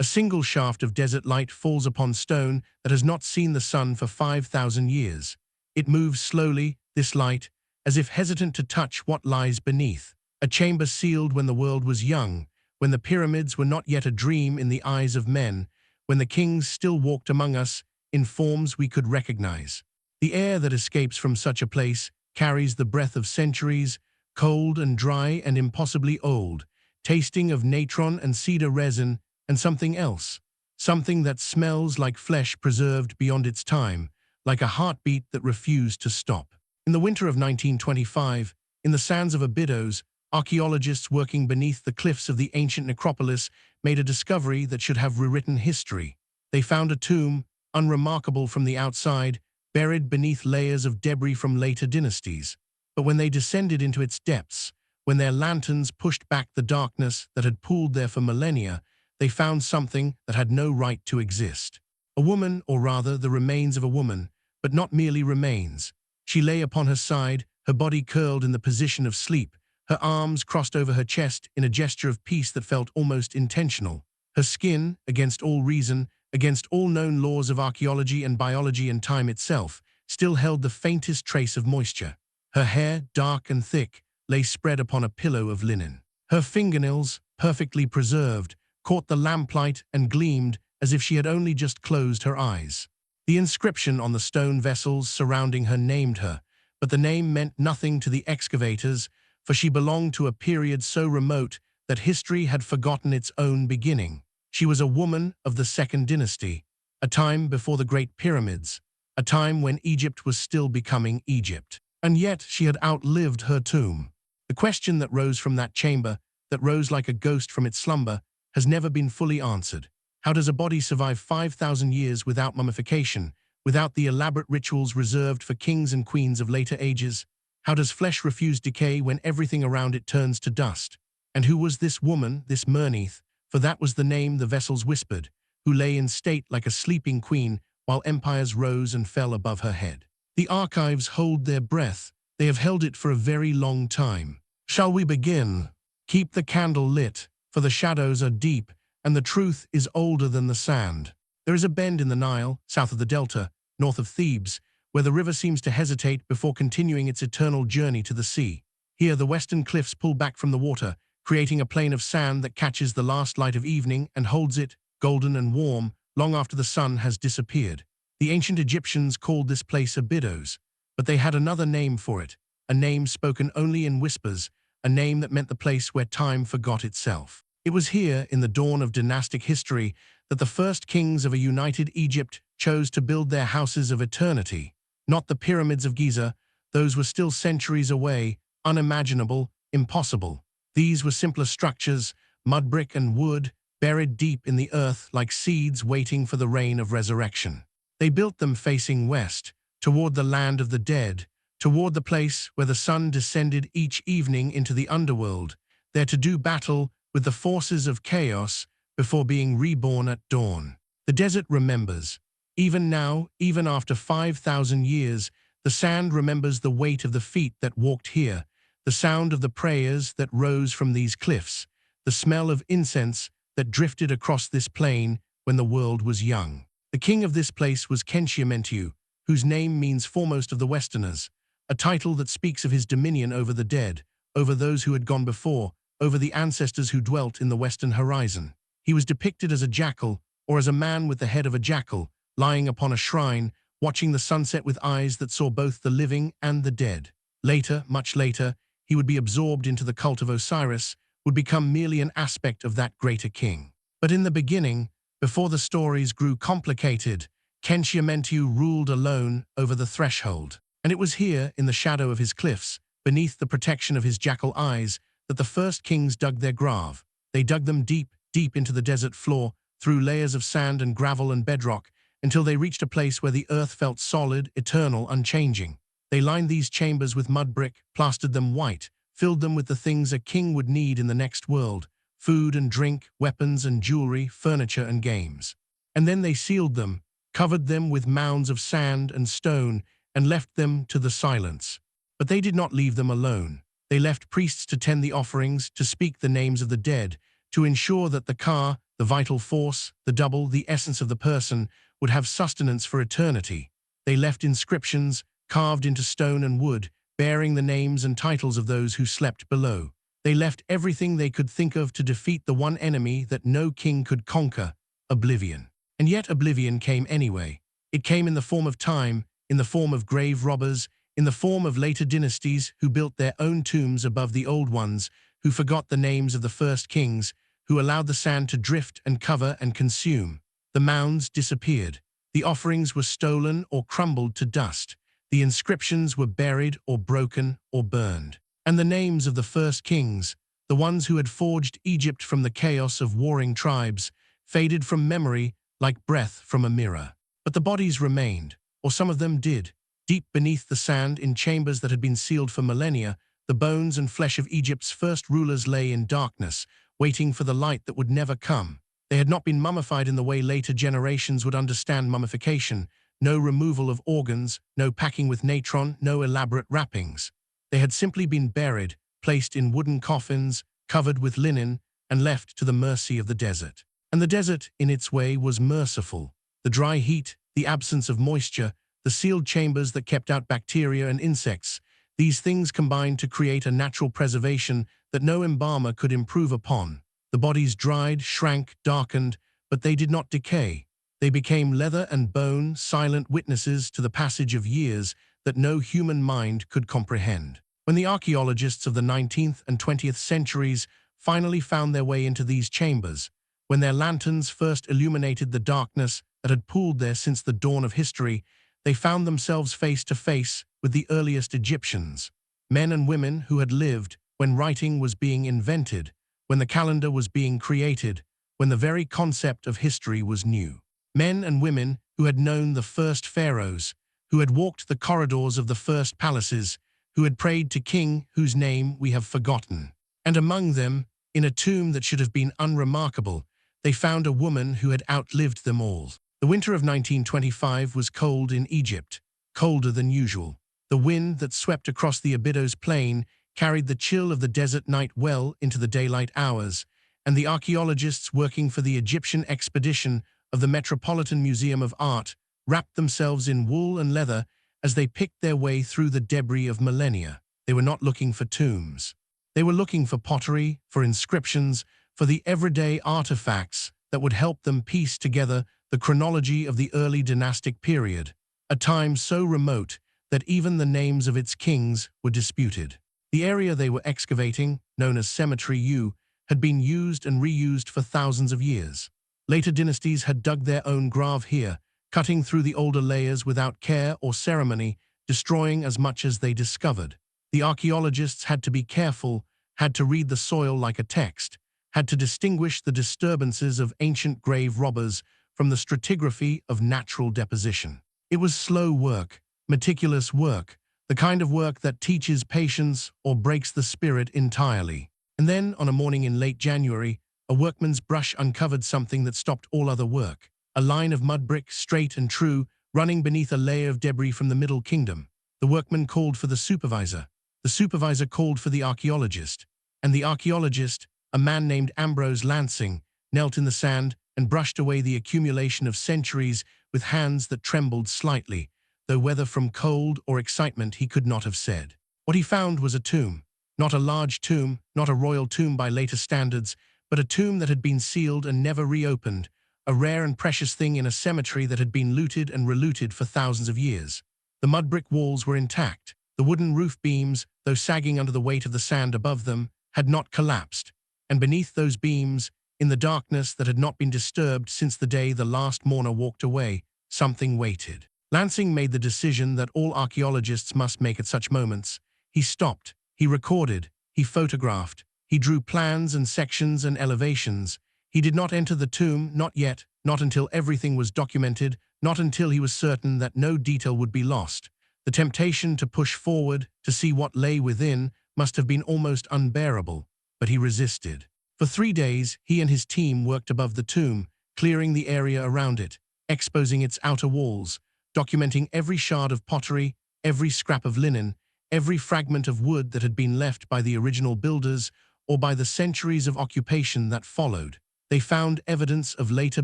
A single shaft of desert light falls upon stone that has not seen the sun for 5,000 years. It moves slowly, this light, as if hesitant to touch what lies beneath. A chamber sealed when the world was young, when the pyramids were not yet a dream in the eyes of men, when the kings still walked among us in forms we could recognize. The air that escapes from such a place carries the breath of centuries, cold and dry and impossibly old, tasting of natron and cedar resin and something else, something that smells like flesh preserved beyond its time, like a heartbeat that refused to stop. In the winter of 1925, in the sands of Abydos, archaeologists working beneath the cliffs of the ancient necropolis made a discovery that should have rewritten history. They found a tomb, unremarkable from the outside, buried beneath layers of debris from later dynasties. But when they descended into its depths, when their lanterns pushed back the darkness that had pooled there for millennia, they found something that had no right to exist. A woman, or rather the remains of a woman, but not merely remains. She lay upon her side, her body curled in the position of sleep, her arms crossed over her chest in a gesture of peace that felt almost intentional. Her skin, against all reason, against all known laws of archaeology and biology and time itself, still held the faintest trace of moisture. Her hair, dark and thick, lay spread upon a pillow of linen. Her fingernails, perfectly preserved, caught the lamplight and gleamed as if she had only just closed her eyes. The inscription on the stone vessels surrounding her named her, but the name meant nothing to the excavators, for she belonged to a period so remote that history had forgotten its own beginning. She was a woman of the Second Dynasty, a time before the Great Pyramids, a time when Egypt was still becoming Egypt. And yet she had outlived her tomb. The question that rose from that chamber, that rose like a ghost from its slumber, has never been fully answered. How does a body survive 5,000 years without mummification, without the elaborate rituals reserved for kings and queens of later ages? How does flesh refuse decay when everything around it turns to dust? And who was this woman, this Merneith, for that was the name the vessels whispered, who lay in state like a sleeping queen while empires rose and fell above her head? The archives hold their breath. They have held it for a very long time. Shall we begin? Keep the candle lit, for the shadows are deep, and the truth is older than the sand. There is a bend in the Nile, south of the Delta, north of Thebes, where the river seems to hesitate before continuing its eternal journey to the sea. Here the western cliffs pull back from the water, creating a plain of sand that catches the last light of evening and holds it, golden and warm, long after the sun has disappeared. The ancient Egyptians called this place Abydos, but they had another name for it, a name spoken only in whispers, a name that meant the place where time forgot itself. It was here, in the dawn of dynastic history, that the first kings of a united Egypt chose to build their houses of eternity. Not the pyramids of Giza, those were still centuries away, unimaginable, impossible. These were simpler structures, mud brick and wood, buried deep in the earth like seeds waiting for the rain of resurrection. They built them facing west, toward the land of the dead, toward the place where the sun descended each evening into the underworld, there to do battle with the forces of chaos before being reborn at dawn. The desert remembers. Even now, even after 5,000 years, the sand remembers the weight of the feet that walked here, the sound of the prayers that rose from these cliffs, the smell of incense that drifted across this plain when the world was young. The king of this place was Khenshu, whose name means foremost of the Westerners, a title that speaks of his dominion over the dead, over those who had gone before, over the ancestors who dwelt in the western horizon. He was depicted as a jackal, or as a man with the head of a jackal, lying upon a shrine, watching the sunset with eyes that saw both the living and the dead. Later, much later, he would be absorbed into the cult of Osiris, would become merely an aspect of that greater king. But in the beginning, before the stories grew complicated, Khenshu ruled alone over the threshold. And it was here, in the shadow of his cliffs, beneath the protection of his jackal eyes, that the first kings dug their grave. They dug them deep, deep into the desert floor, through layers of sand and gravel and bedrock, until they reached a place where the earth felt solid, eternal, unchanging. They lined these chambers with mud brick, plastered them white, filled them with the things a king would need in the next world: food and drink, weapons and jewelry, furniture and games. And then they sealed them, covered them with mounds of sand and stone, and left them to the silence. But they did not leave them alone. They left priests to tend the offerings, to speak the names of the dead, to ensure that the Ka, the vital force, the double, the essence of the person, would have sustenance for eternity. They left inscriptions, carved into stone and wood, bearing the names and titles of those who slept below. They left everything they could think of to defeat the one enemy that no king could conquer, oblivion. And yet oblivion came anyway. It came in the form of time, in the form of grave robbers, in the form of later dynasties who built their own tombs above the old ones, who forgot the names of the first kings, who allowed the sand to drift and cover and consume. The mounds disappeared. The offerings were stolen or crumbled to dust. The inscriptions were buried or broken or burned. And the names of the first kings, the ones who had forged Egypt from the chaos of warring tribes, faded from memory like breath from a mirror. But the bodies remained, or some of them did. Deep beneath the sand, in chambers that had been sealed for millennia, the bones and flesh of Egypt's first rulers lay in darkness, waiting for the light that would never come. They had not been mummified in the way later generations would understand mummification. No removal of organs, no packing with natron, no elaborate wrappings. They had simply been buried, placed in wooden coffins, covered with linen, and left to the mercy of the desert. And the desert, in its way, was merciful. The dry heat, the absence of moisture, the sealed chambers that kept out bacteria and insects, these things combined to create a natural preservation that no embalmer could improve upon. The bodies dried, shrank, darkened, but they did not decay. They became leather and bone, silent witnesses to the passage of years that no human mind could comprehend. When the archaeologists of the 19th and 20th centuries finally found their way into these chambers, when their lanterns first illuminated the darkness that had pooled there since the dawn of history, they found themselves face to face with the earliest Egyptians, men and women who had lived when writing was being invented, when the calendar was being created, when the very concept of history was new. Men and women who had known the first pharaohs, who had walked the corridors of the first palaces, who had prayed to king whose name we have forgotten. And among them, in a tomb that should have been unremarkable, they found a woman who had outlived them all. The winter of 1925 was cold in Egypt, colder than usual. The wind that swept across the Abydos plain carried the chill of the desert night well into the daylight hours, and the archaeologists working for the Egyptian expedition of the Metropolitan Museum of Art wrapped themselves in wool and leather as they picked their way through the debris of millennia. They were not looking for tombs. They were looking for pottery, for inscriptions, for the everyday artifacts that would help them piece together the chronology of the early dynastic period, a time so remote that even the names of its kings were disputed. The area they were excavating, known as Cemetery U, had been used and reused for thousands of years. Later dynasties had dug their own grave here, cutting through the older layers without care or ceremony, destroying as much as they discovered. The archaeologists had to be careful, had to read the soil like a text, had to distinguish the disturbances of ancient grave robbers from the stratigraphy of natural deposition. It was slow work, meticulous work, the kind of work that teaches patience or breaks the spirit entirely. And then, on a morning in late January, a workman's brush uncovered something that stopped all other work. A line of mud brick, straight and true, running beneath a layer of debris from the Middle Kingdom. The workman called for the supervisor. The supervisor called for the archaeologist. And the archaeologist, a man named Ambrose Lansing, knelt in the sand and brushed away the accumulation of centuries with hands that trembled slightly, though whether from cold or excitement he could not have said. What he found was a tomb. Not a large tomb, not a royal tomb by later standards, but a tomb that had been sealed and never reopened, a rare and precious thing in a cemetery that had been looted and relooted for thousands of years. The mud brick walls were intact. The wooden roof beams, though sagging under the weight of the sand above them, had not collapsed. And beneath those beams, in the darkness that had not been disturbed since the day the last mourner walked away, something waited. Lansing made the decision that all archaeologists must make at such moments. He stopped, he recorded, he photographed, he drew plans and sections and elevations. He did not enter the tomb, not yet, not until everything was documented, not until he was certain that no detail would be lost. The temptation to push forward, to see what lay within, must have been almost unbearable, but he resisted. For 3 days, he and his team worked above the tomb, clearing the area around it, exposing its outer walls, documenting every shard of pottery, every scrap of linen, every fragment of wood that had been left by the original builders or by the centuries of occupation that followed. They found evidence of later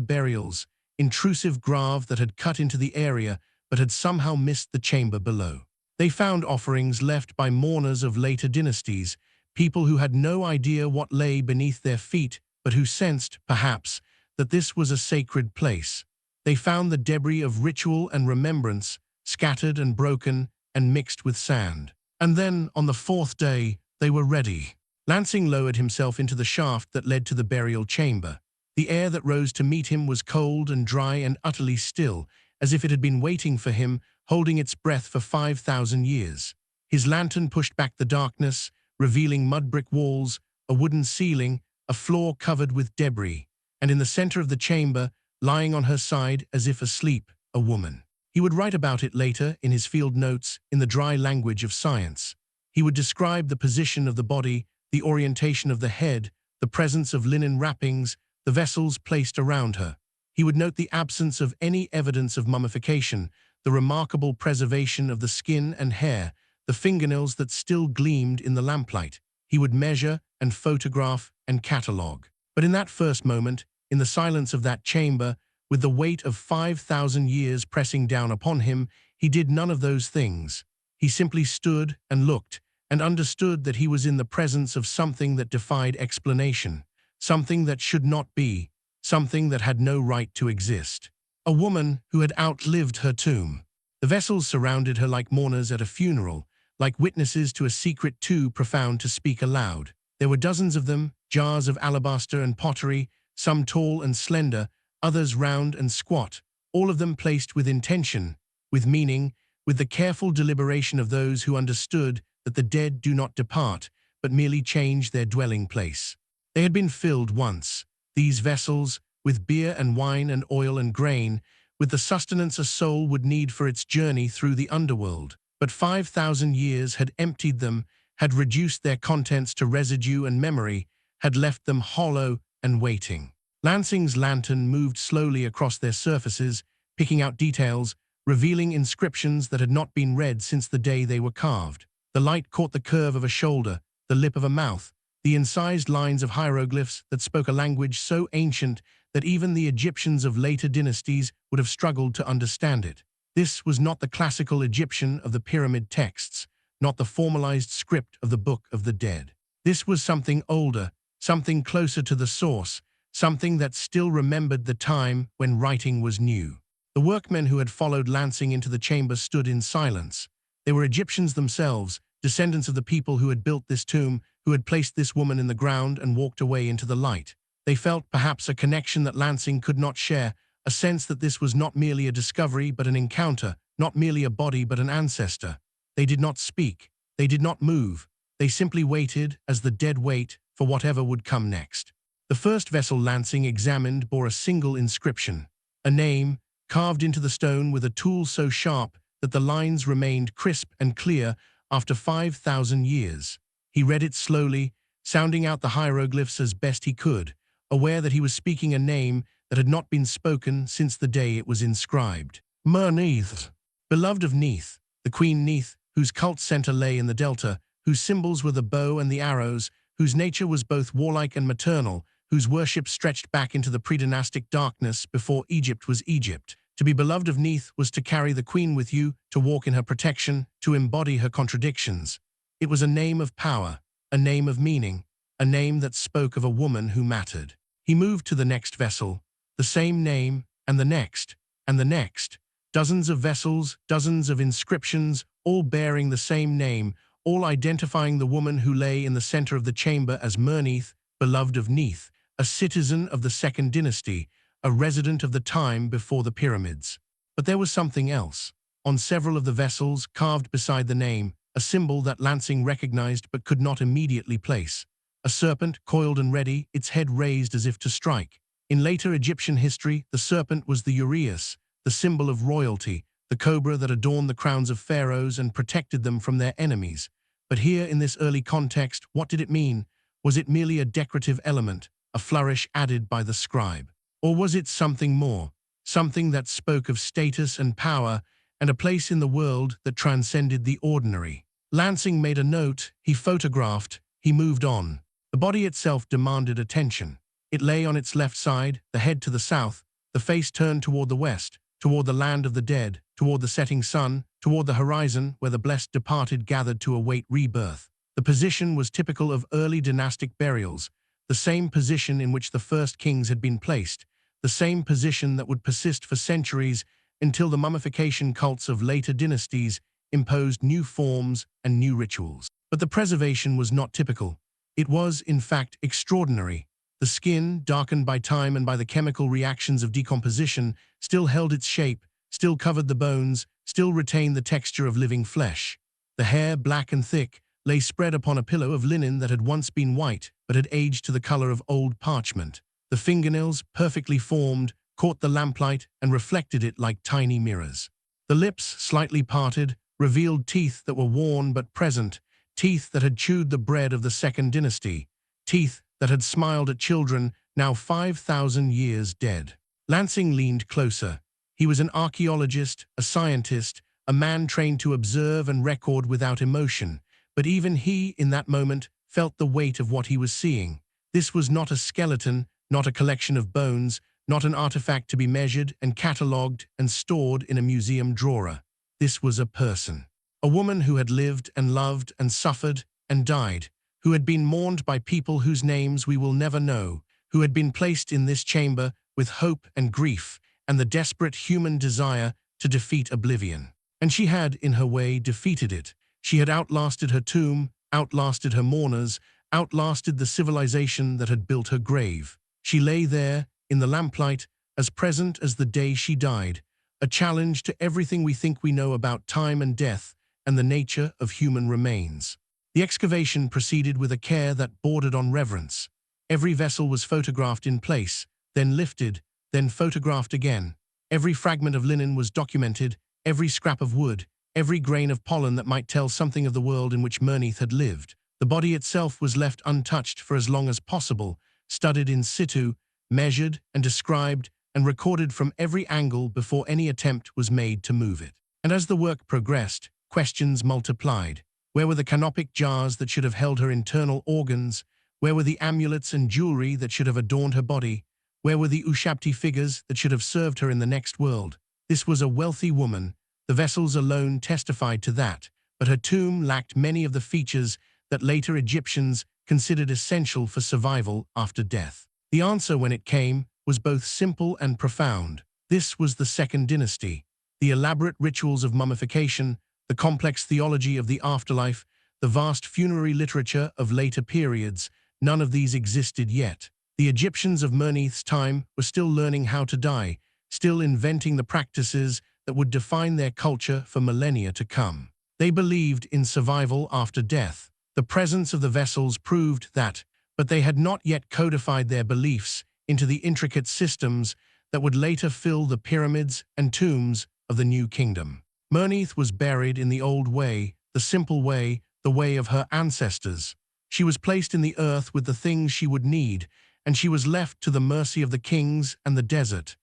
burials, intrusive grave that had cut into the area but had somehow missed the chamber below. They found offerings left by mourners of later dynasties, people who had no idea what lay beneath their feet but who sensed, perhaps, that this was a sacred place. They found the debris of ritual and remembrance, scattered and broken and mixed with sand. And then, on the fourth day, they were ready. Lansing lowered himself into the shaft that led to the burial chamber. The air that rose to meet him was cold and dry and utterly still, as if it had been waiting for him, holding its breath for 5,000 years. His lantern pushed back the darkness, revealing mud-brick walls, a wooden ceiling, a floor covered with debris, and in the center of the chamber, lying on her side as if asleep, a woman. He would write about it later in his field notes in the dry language of science. He would describe the position of the body, the orientation of the head, the presence of linen wrappings, the vessels placed around her. He would note the absence of any evidence of mummification, the remarkable preservation of the skin and hair, the fingernails that still gleamed in the lamplight. He would measure and photograph and catalogue. But in that first moment, in the silence of that chamber, with the weight of 5,000 years pressing down upon him, he did none of those things. He simply stood and looked, and understood that he was in the presence of something that defied explanation, something that should not be, something that had no right to exist. A woman who had outlived her tomb. The vessels surrounded her like mourners at a funeral, like witnesses to a secret too profound to speak aloud. There were dozens of them, jars of alabaster and pottery, some tall and slender, others round and squat, all of them placed with intention, with meaning, with the careful deliberation of those who understood that the dead do not depart, but merely change their dwelling place. They had been filled once, these vessels, with beer and wine and oil and grain, with the sustenance a soul would need for its journey through the underworld. But 5,000 years had emptied them, had reduced their contents to residue and memory, had left them hollow and waiting. Lansing's lantern moved slowly across their surfaces, picking out details, revealing inscriptions that had not been read since the day they were carved. The light caught the curve of a shoulder, the lip of a mouth, the incised lines of hieroglyphs that spoke a language so ancient that even the Egyptians of later dynasties would have struggled to understand it. This was not the classical Egyptian of the pyramid texts, not the formalized script of the Book of the Dead. This was something older, something closer to the source, something that still remembered the time when writing was new. The workmen who had followed Lansing into the chamber stood in silence. They were Egyptians themselves, descendants of the people who had built this tomb, who had placed this woman in the ground and walked away into the light. They felt perhaps a connection that Lansing could not share, a sense that this was not merely a discovery but an encounter, not merely a body but an ancestor. They did not speak. They did not move. They simply waited, as the dead wait, for whatever would come next. The first vessel Lansing examined bore a single inscription, a name, carved into the stone with a tool so sharp that the lines remained crisp and clear after 5,000 years. He read it slowly, sounding out the hieroglyphs as best he could, aware that he was speaking a name that had not been spoken since the day it was inscribed. Merneith, beloved of Neith, the Queen Neith, whose cult center lay in the delta, whose symbols were the bow and the arrows, whose nature was both warlike and maternal, whose worship stretched back into the pre-dynastic darkness before Egypt was Egypt. To be beloved of Neith was to carry the queen with you, to walk in her protection, to embody her contradictions. It was a name of power, a name of meaning, a name that spoke of a woman who mattered. He moved to the next vessel, the same name, and the next, and the next. Dozens of vessels, dozens of inscriptions, all bearing the same name, all identifying the woman who lay in the center of the chamber as Merneith, beloved of Neith, a citizen of the Second Dynasty, a resident of the time before the pyramids. But there was something else. On several of the vessels, carved beside the name, a symbol that Lansing recognized but could not immediately place. A serpent, coiled and ready, its head raised as if to strike. In later Egyptian history, the serpent was the uraeus, the symbol of royalty, the cobra that adorned the crowns of pharaohs and protected them from their enemies. But here, in this early context, what did it mean? Was it merely a decorative element, a flourish added by the scribe? Or was it something more, something that spoke of status and power and a place in the world that transcended the ordinary? Lansing made a note, he photographed, he moved on. The body itself demanded attention. It lay on its left side, the head to the south, the face turned toward the west, toward the land of the dead, toward the setting sun, toward the horizon where the blessed departed gathered to await rebirth. The position was typical of early dynastic burials, the same position in which the first kings had been placed, the same position that would persist for centuries until the mummification cults of later dynasties imposed new forms and new rituals. But the preservation was not typical. It was, in fact, extraordinary. The skin, darkened by time and by the chemical reactions of decomposition, still held its shape, still covered the bones, still retained the texture of living flesh. The hair, black and thick, lay spread upon a pillow of linen that had once been white, but had aged to the color of old parchment. The fingernails, perfectly formed, caught the lamplight and reflected it like tiny mirrors. The lips, slightly parted, revealed teeth that were worn but present, teeth that had chewed the bread of the Second Dynasty, teeth that had smiled at children now 5,000 years dead. Lansing leaned closer. He was an archaeologist, a scientist, a man trained to observe and record without emotion, but even he, in that moment, felt the weight of what he was seeing. This was not a skeleton, not a collection of bones, not an artifact to be measured and catalogued and stored in a museum drawer. This was a person. A woman who had lived and loved and suffered and died, who had been mourned by people whose names we will never know, who had been placed in this chamber with hope and grief and the desperate human desire to defeat oblivion. And she had, in her way, defeated it. She had outlasted her tomb, outlasted her mourners, outlasted the civilization that had built her grave. She lay there, in the lamplight, as present as the day she died, a challenge to everything we think we know about time and death and the nature of human remains. The excavation proceeded with a care that bordered on reverence. Every vessel was photographed in place, then lifted, then photographed again. Every fragment of linen was documented, every scrap of wood, every grain of pollen that might tell something of the world in which Merneith had lived. The body itself was left untouched for as long as possible, studied in situ, measured and described and recorded from every angle before any attempt was made to move it. And as the work progressed, questions multiplied. Where were the canopic jars that should have held her internal organs? Where were the amulets and jewelry that should have adorned her body? Where were the Ushabti figures that should have served her in the next world? This was a wealthy woman. The vessels alone testified to that, but her tomb lacked many of the features that later Egyptians considered essential for survival after death. The answer, when it came, was both simple and profound. This was the Second Dynasty. The elaborate rituals of mummification, the complex theology of the afterlife, the vast funerary literature of later periods, none of these existed yet. The Egyptians of Merneith's time were still learning how to die, still inventing the practices that would define their culture for millennia to come. They believed in survival after death. The presence of the vessels proved that, but they had not yet codified their beliefs into the intricate systems that would later fill the pyramids and tombs of the New Kingdom. Merneith was buried in the old way, the simple way, the way of her ancestors. She was placed in the earth with the things she would need, and she was left to the mercy of the kings and the desert,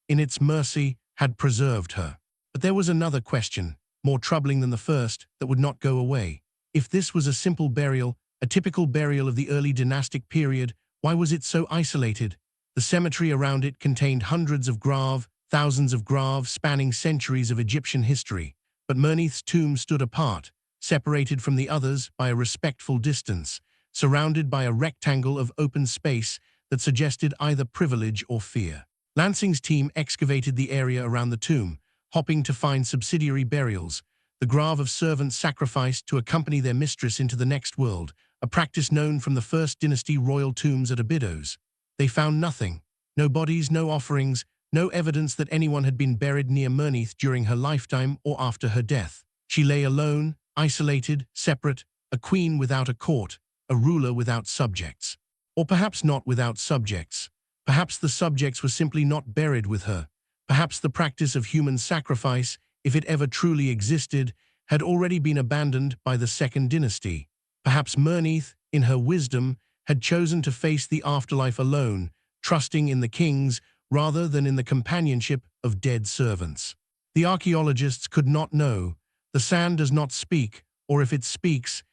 in its mercy, had preserved her. But there was another question, more troubling than the first, that would not go away. If this was a simple burial, a typical burial of the early dynastic period, why was it so isolated? The cemetery around it contained hundreds of graves, thousands of graves spanning centuries of Egyptian history. But Merneith's tomb stood apart, separated from the others by a respectful distance, surrounded by a rectangle of open space that suggested either privilege or fear. Lansing's team excavated the area around the tomb, hoping to find subsidiary burials, the grave of servants sacrificed to accompany their mistress into the next world, a practice known from the First Dynasty royal tombs at Abydos. They found nothing, no bodies, no offerings, no evidence that anyone had been buried near Merneith during her lifetime or after her death. She lay alone, isolated, separate, a queen without a court, a ruler without subjects. Or perhaps not without subjects. Perhaps the subjects were simply not buried with her. Perhaps the practice of human sacrifice, if it ever truly existed, had already been abandoned by the Second Dynasty. Perhaps Merneith, in her wisdom, had chosen to face the afterlife alone, trusting in the kings rather than in the companionship of dead servants. The archaeologists could not know. The sand does not speak, or if it speaks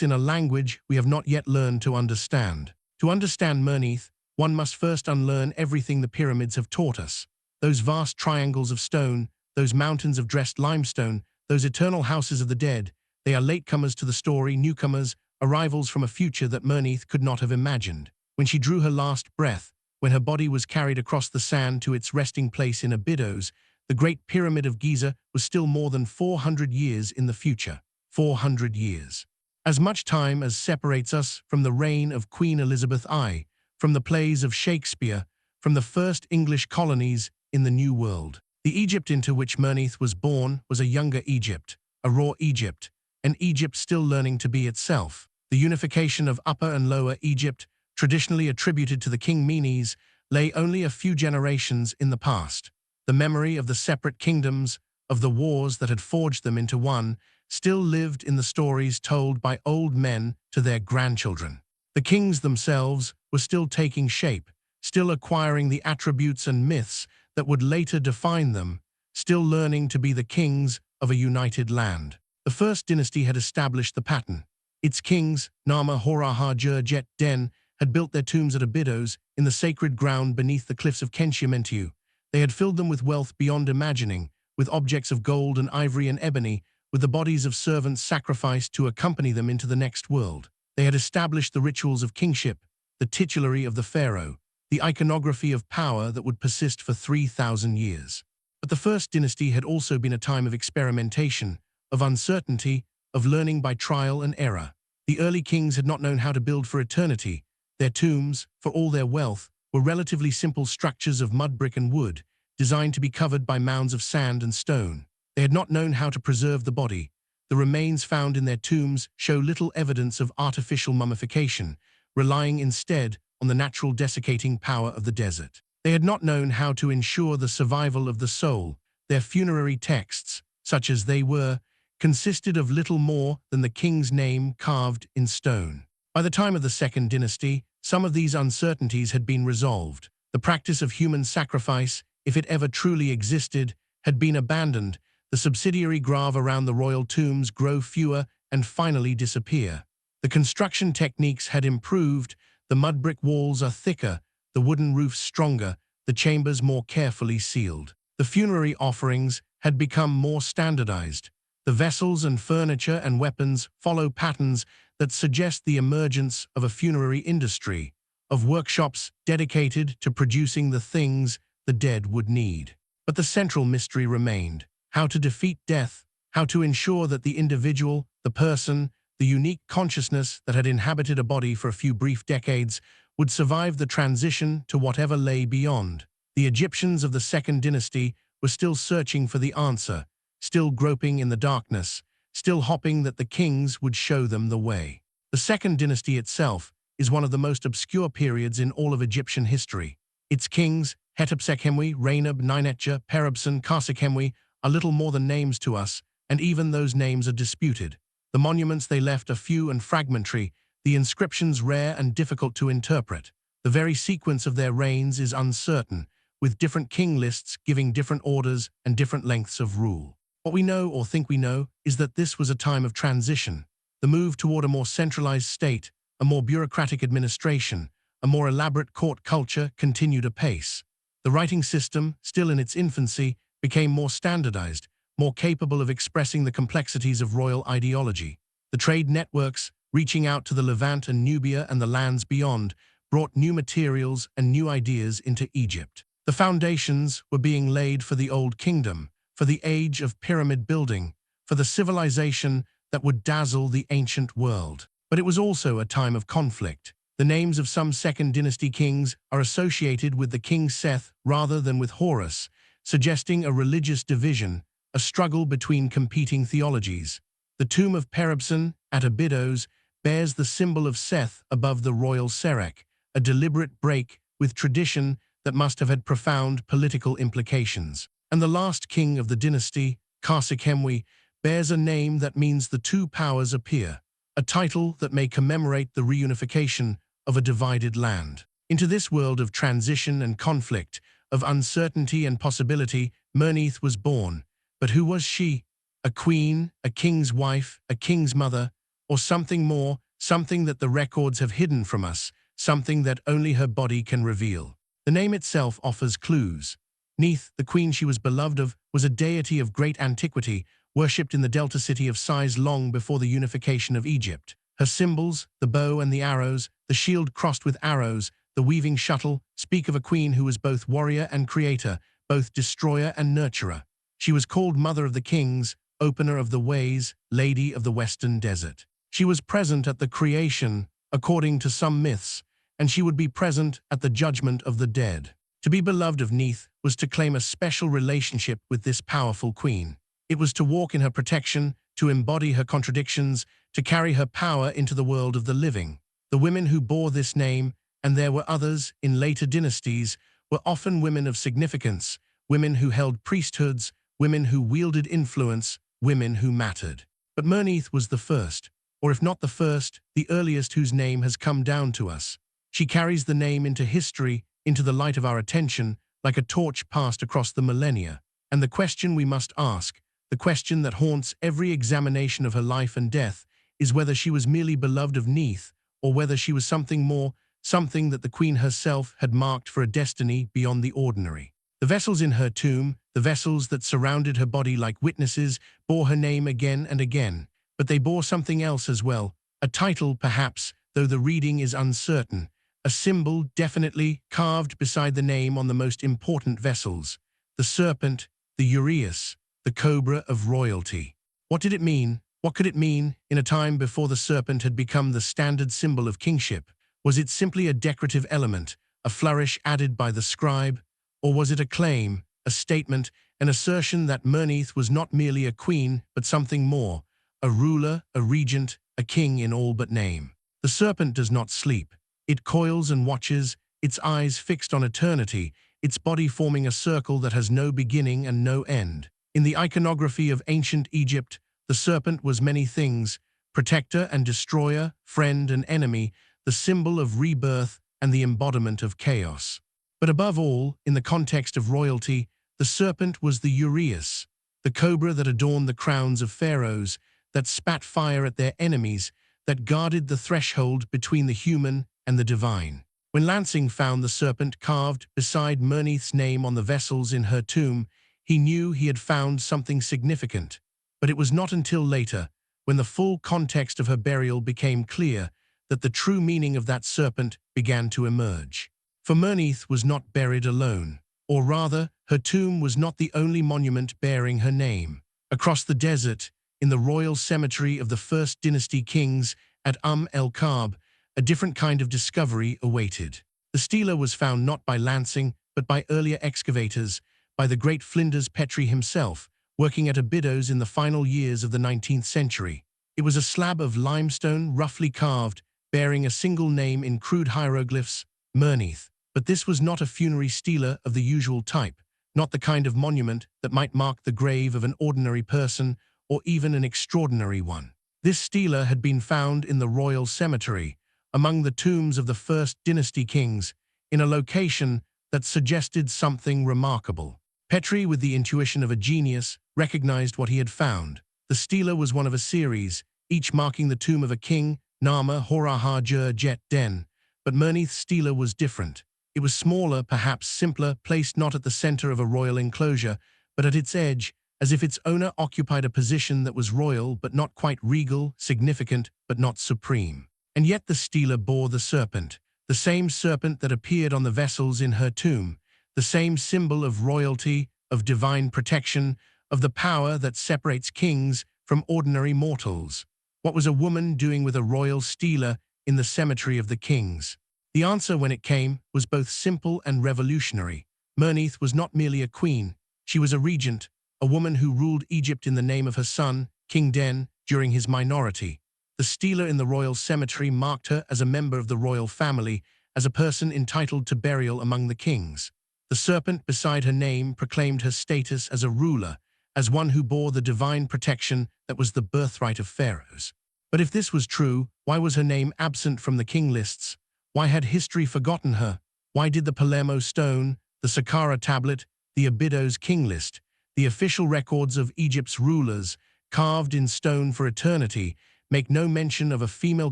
in a language we have not yet learned to understand. To understand Merneith, one must first unlearn everything the pyramids have taught us. Those vast triangles of stone, those mountains of dressed limestone, those eternal houses of the dead, they are latecomers to the story, newcomers, arrivals from a future that Merneith could not have imagined. When she drew her last breath, when her body was carried across the sand to its resting place in Abydos, the Great Pyramid of Giza was still more than 400 years in the future. 400 years. As much time as separates us from the reign of Queen Elizabeth I, from the plays of Shakespeare, from the first English colonies in the New World. The Egypt into which Merneith was born was a younger Egypt, a raw Egypt, an Egypt still learning to be itself. The unification of Upper and Lower Egypt, traditionally attributed to the King Menes, lay only a few generations in the past. The memory of the separate kingdoms, of the wars that had forged them into one, still lived in the stories told by old men to their grandchildren. The kings themselves were still taking shape, still acquiring the attributes and myths that would later define them, still learning to be the kings of a united land. The First Dynasty had established the pattern. Its kings, Nama, Horaha, Jet, Den, had built their tombs at Abydos in the sacred ground beneath the cliffs of Kenchiamentiu. They had filled them with wealth beyond imagining, with objects of gold and ivory and ebony, with the bodies of servants sacrificed to accompany them into the next world. They had established the rituals of kingship, the titulary of the pharaoh, the iconography of power that would persist for 3,000 years. But the First Dynasty had also been a time of experimentation, of uncertainty, of learning by trial and error. The early kings had not known how to build for eternity. Their tombs, for all their wealth, were relatively simple structures of mud, brick, and wood, designed to be covered by mounds of sand and stone. They had not known how to preserve the body. The remains found in their tombs show little evidence of artificial mummification, relying instead on the natural desiccating power of the desert. They had not known how to ensure the survival of the soul. Their funerary texts, such as they were, consisted of little more than the king's name carved in stone. By the time of the Second Dynasty, some of these uncertainties had been resolved. The practice of human sacrifice, if it ever truly existed, had been abandoned. The subsidiary grave around the royal tombs grow fewer and finally disappear. The construction techniques had improved. The mud brick walls are thicker, the wooden roofs stronger, the chambers more carefully sealed. The funerary offerings had become more standardized. The vessels and furniture and weapons follow patterns that suggest the emergence of a funerary industry, of workshops dedicated to producing the things the dead would need. But the central mystery remained: how to defeat death, how to ensure that the individual, the person, the unique consciousness that had inhabited a body for a few brief decades would survive the transition to whatever lay beyond. The Egyptians of the Second Dynasty were still searching for the answer, still groping in the darkness, still hoping that the kings would show them the way. The Second Dynasty itself is one of the most obscure periods in all of Egyptian history. Its kings, Hetepsekhemwi, Reynab, Ninetja, Peribsen, Karsekhemwi, are little more than names to us, and even those names are disputed. The monuments they left are few and fragmentary, the inscriptions rare and difficult to interpret. The very sequence of their reigns is uncertain, with different king lists giving different orders and different lengths of rule. What we know or think we know is that this was a time of transition. The move toward a more centralized state, a more bureaucratic administration, a more elaborate court culture continued apace. The writing system, still in its infancy, became more standardized, more capable of expressing the complexities of royal ideology. The trade networks, reaching out to the Levant and Nubia and the lands beyond, brought new materials and new ideas into Egypt. The foundations were being laid for the Old Kingdom, for the age of pyramid building, for the civilization that would dazzle the ancient world. But it was also a time of conflict. The names of some Second Dynasty kings are associated with the king Seth rather than with Horus, suggesting a religious division, a struggle between competing theologies. The tomb of Peribsen at Abydos bears the symbol of Seth above the royal Serek, a deliberate break with tradition that must have had profound political implications. And the last king of the dynasty, Karsekhemwi, bears a name that means the two powers appear, a title that may commemorate the reunification of a divided land. Into this world of transition and conflict, of uncertainty and possibility, Merneith was born. But who was she? A queen, a king's wife, a king's mother, or something more, something that the records have hidden from us, something that only her body can reveal. The name itself offers clues. Neith, the queen she was beloved of, was a deity of great antiquity, worshipped in the delta city of Sais long before the unification of Egypt. Her symbols, the bow and the arrows, the shield crossed with arrows, the weaving shuttle, speak of a queen who was both warrior and creator, both destroyer and nurturer. She was called Mother of the Kings, Opener of the Ways, Lady of the Western Desert. She was present at the creation, according to some myths, and she would be present at the judgment of the dead. To be beloved of Neith was to claim a special relationship with this powerful queen. It was to walk in her protection, to embody her contradictions, to carry her power into the world of the living. The women who bore this name, and there were others in later dynasties, were often women of significance, women who held priesthoods, women who wielded influence, women who mattered. But Merneith was the first, or if not the first, the earliest whose name has come down to us. She carries the name into history, into the light of our attention, like a torch passed across the millennia. And the question we must ask, the question that haunts every examination of her life and death, is whether she was merely beloved of Neith, or whether she was something more, something that the queen herself had marked for a destiny beyond the ordinary. The vessels in her tomb, the vessels that surrounded her body like witnesses, bore her name again and again, but they bore something else as well, a title perhaps, though the reading is uncertain, a symbol definitely carved beside the name on the most important vessels, the serpent, the uraeus, the cobra of royalty. What did it mean? What could it mean in a time before the serpent had become the standard symbol of kingship? Was it simply a decorative element, a flourish added by the scribe? Or was it a claim, a statement, an assertion that Merneith was not merely a queen, but something more, a ruler, a regent, a king in all but name? The serpent does not sleep. It coils and watches, its eyes fixed on eternity, its body forming a circle that has no beginning and no end. In the iconography of ancient Egypt, the serpent was many things, protector and destroyer, friend and enemy, the symbol of rebirth and the embodiment of chaos. But above all, in the context of royalty, the serpent was the uraeus, the cobra that adorned the crowns of pharaohs, that spat fire at their enemies, that guarded the threshold between the human and the divine. When Lansing found the serpent carved beside Merneith's name on the vessels in her tomb, he knew he had found something significant. But it was not until later, when the full context of her burial became clear, that the true meaning of that serpent began to emerge. For Merneith was not buried alone, or rather, her tomb was not the only monument bearing her name. Across the desert, in the royal cemetery of the First Dynasty kings at el-qaab, a different kind of discovery awaited. The stela was found not by Lansing, but by earlier excavators, by the great Flinders Petrie himself, working at Abydos in the final years of the 19th century. It was a slab of limestone roughly carved, bearing a single name in crude hieroglyphs, Merneith. But this was not a funerary stela of the usual type, not the kind of monument that might mark the grave of an ordinary person or even an extraordinary one. This stela had been found in the royal cemetery, among the tombs of the First Dynasty kings, in a location that suggested something remarkable. Petrie, with the intuition of a genius, recognized what he had found. The stela was one of a series, each marking the tomb of a king, Nama Horaha Jur Jet Den, but Merneith's stela was different. It was smaller, perhaps simpler, placed not at the center of a royal enclosure, but at its edge, as if its owner occupied a position that was royal but not quite regal, significant but not supreme. And yet the stela bore the serpent, the same serpent that appeared on the vessels in her tomb, the same symbol of royalty, of divine protection, of the power that separates kings from ordinary mortals. What was a woman doing with a royal stela in the cemetery of the kings? The answer, when it came, was both simple and revolutionary. Merneith was not merely a queen, she was a regent, a woman who ruled Egypt in the name of her son, King Den, during his minority. The stela in the royal cemetery marked her as a member of the royal family, as a person entitled to burial among the kings. The serpent beside her name proclaimed her status as a ruler, as one who bore the divine protection that was the birthright of pharaohs. But if this was true, why was her name absent from the king lists? Why had history forgotten her? Why did the Palermo stone, the Saqqara tablet, the Abydos king list, the official records of Egypt's rulers, carved in stone for eternity, make no mention of a female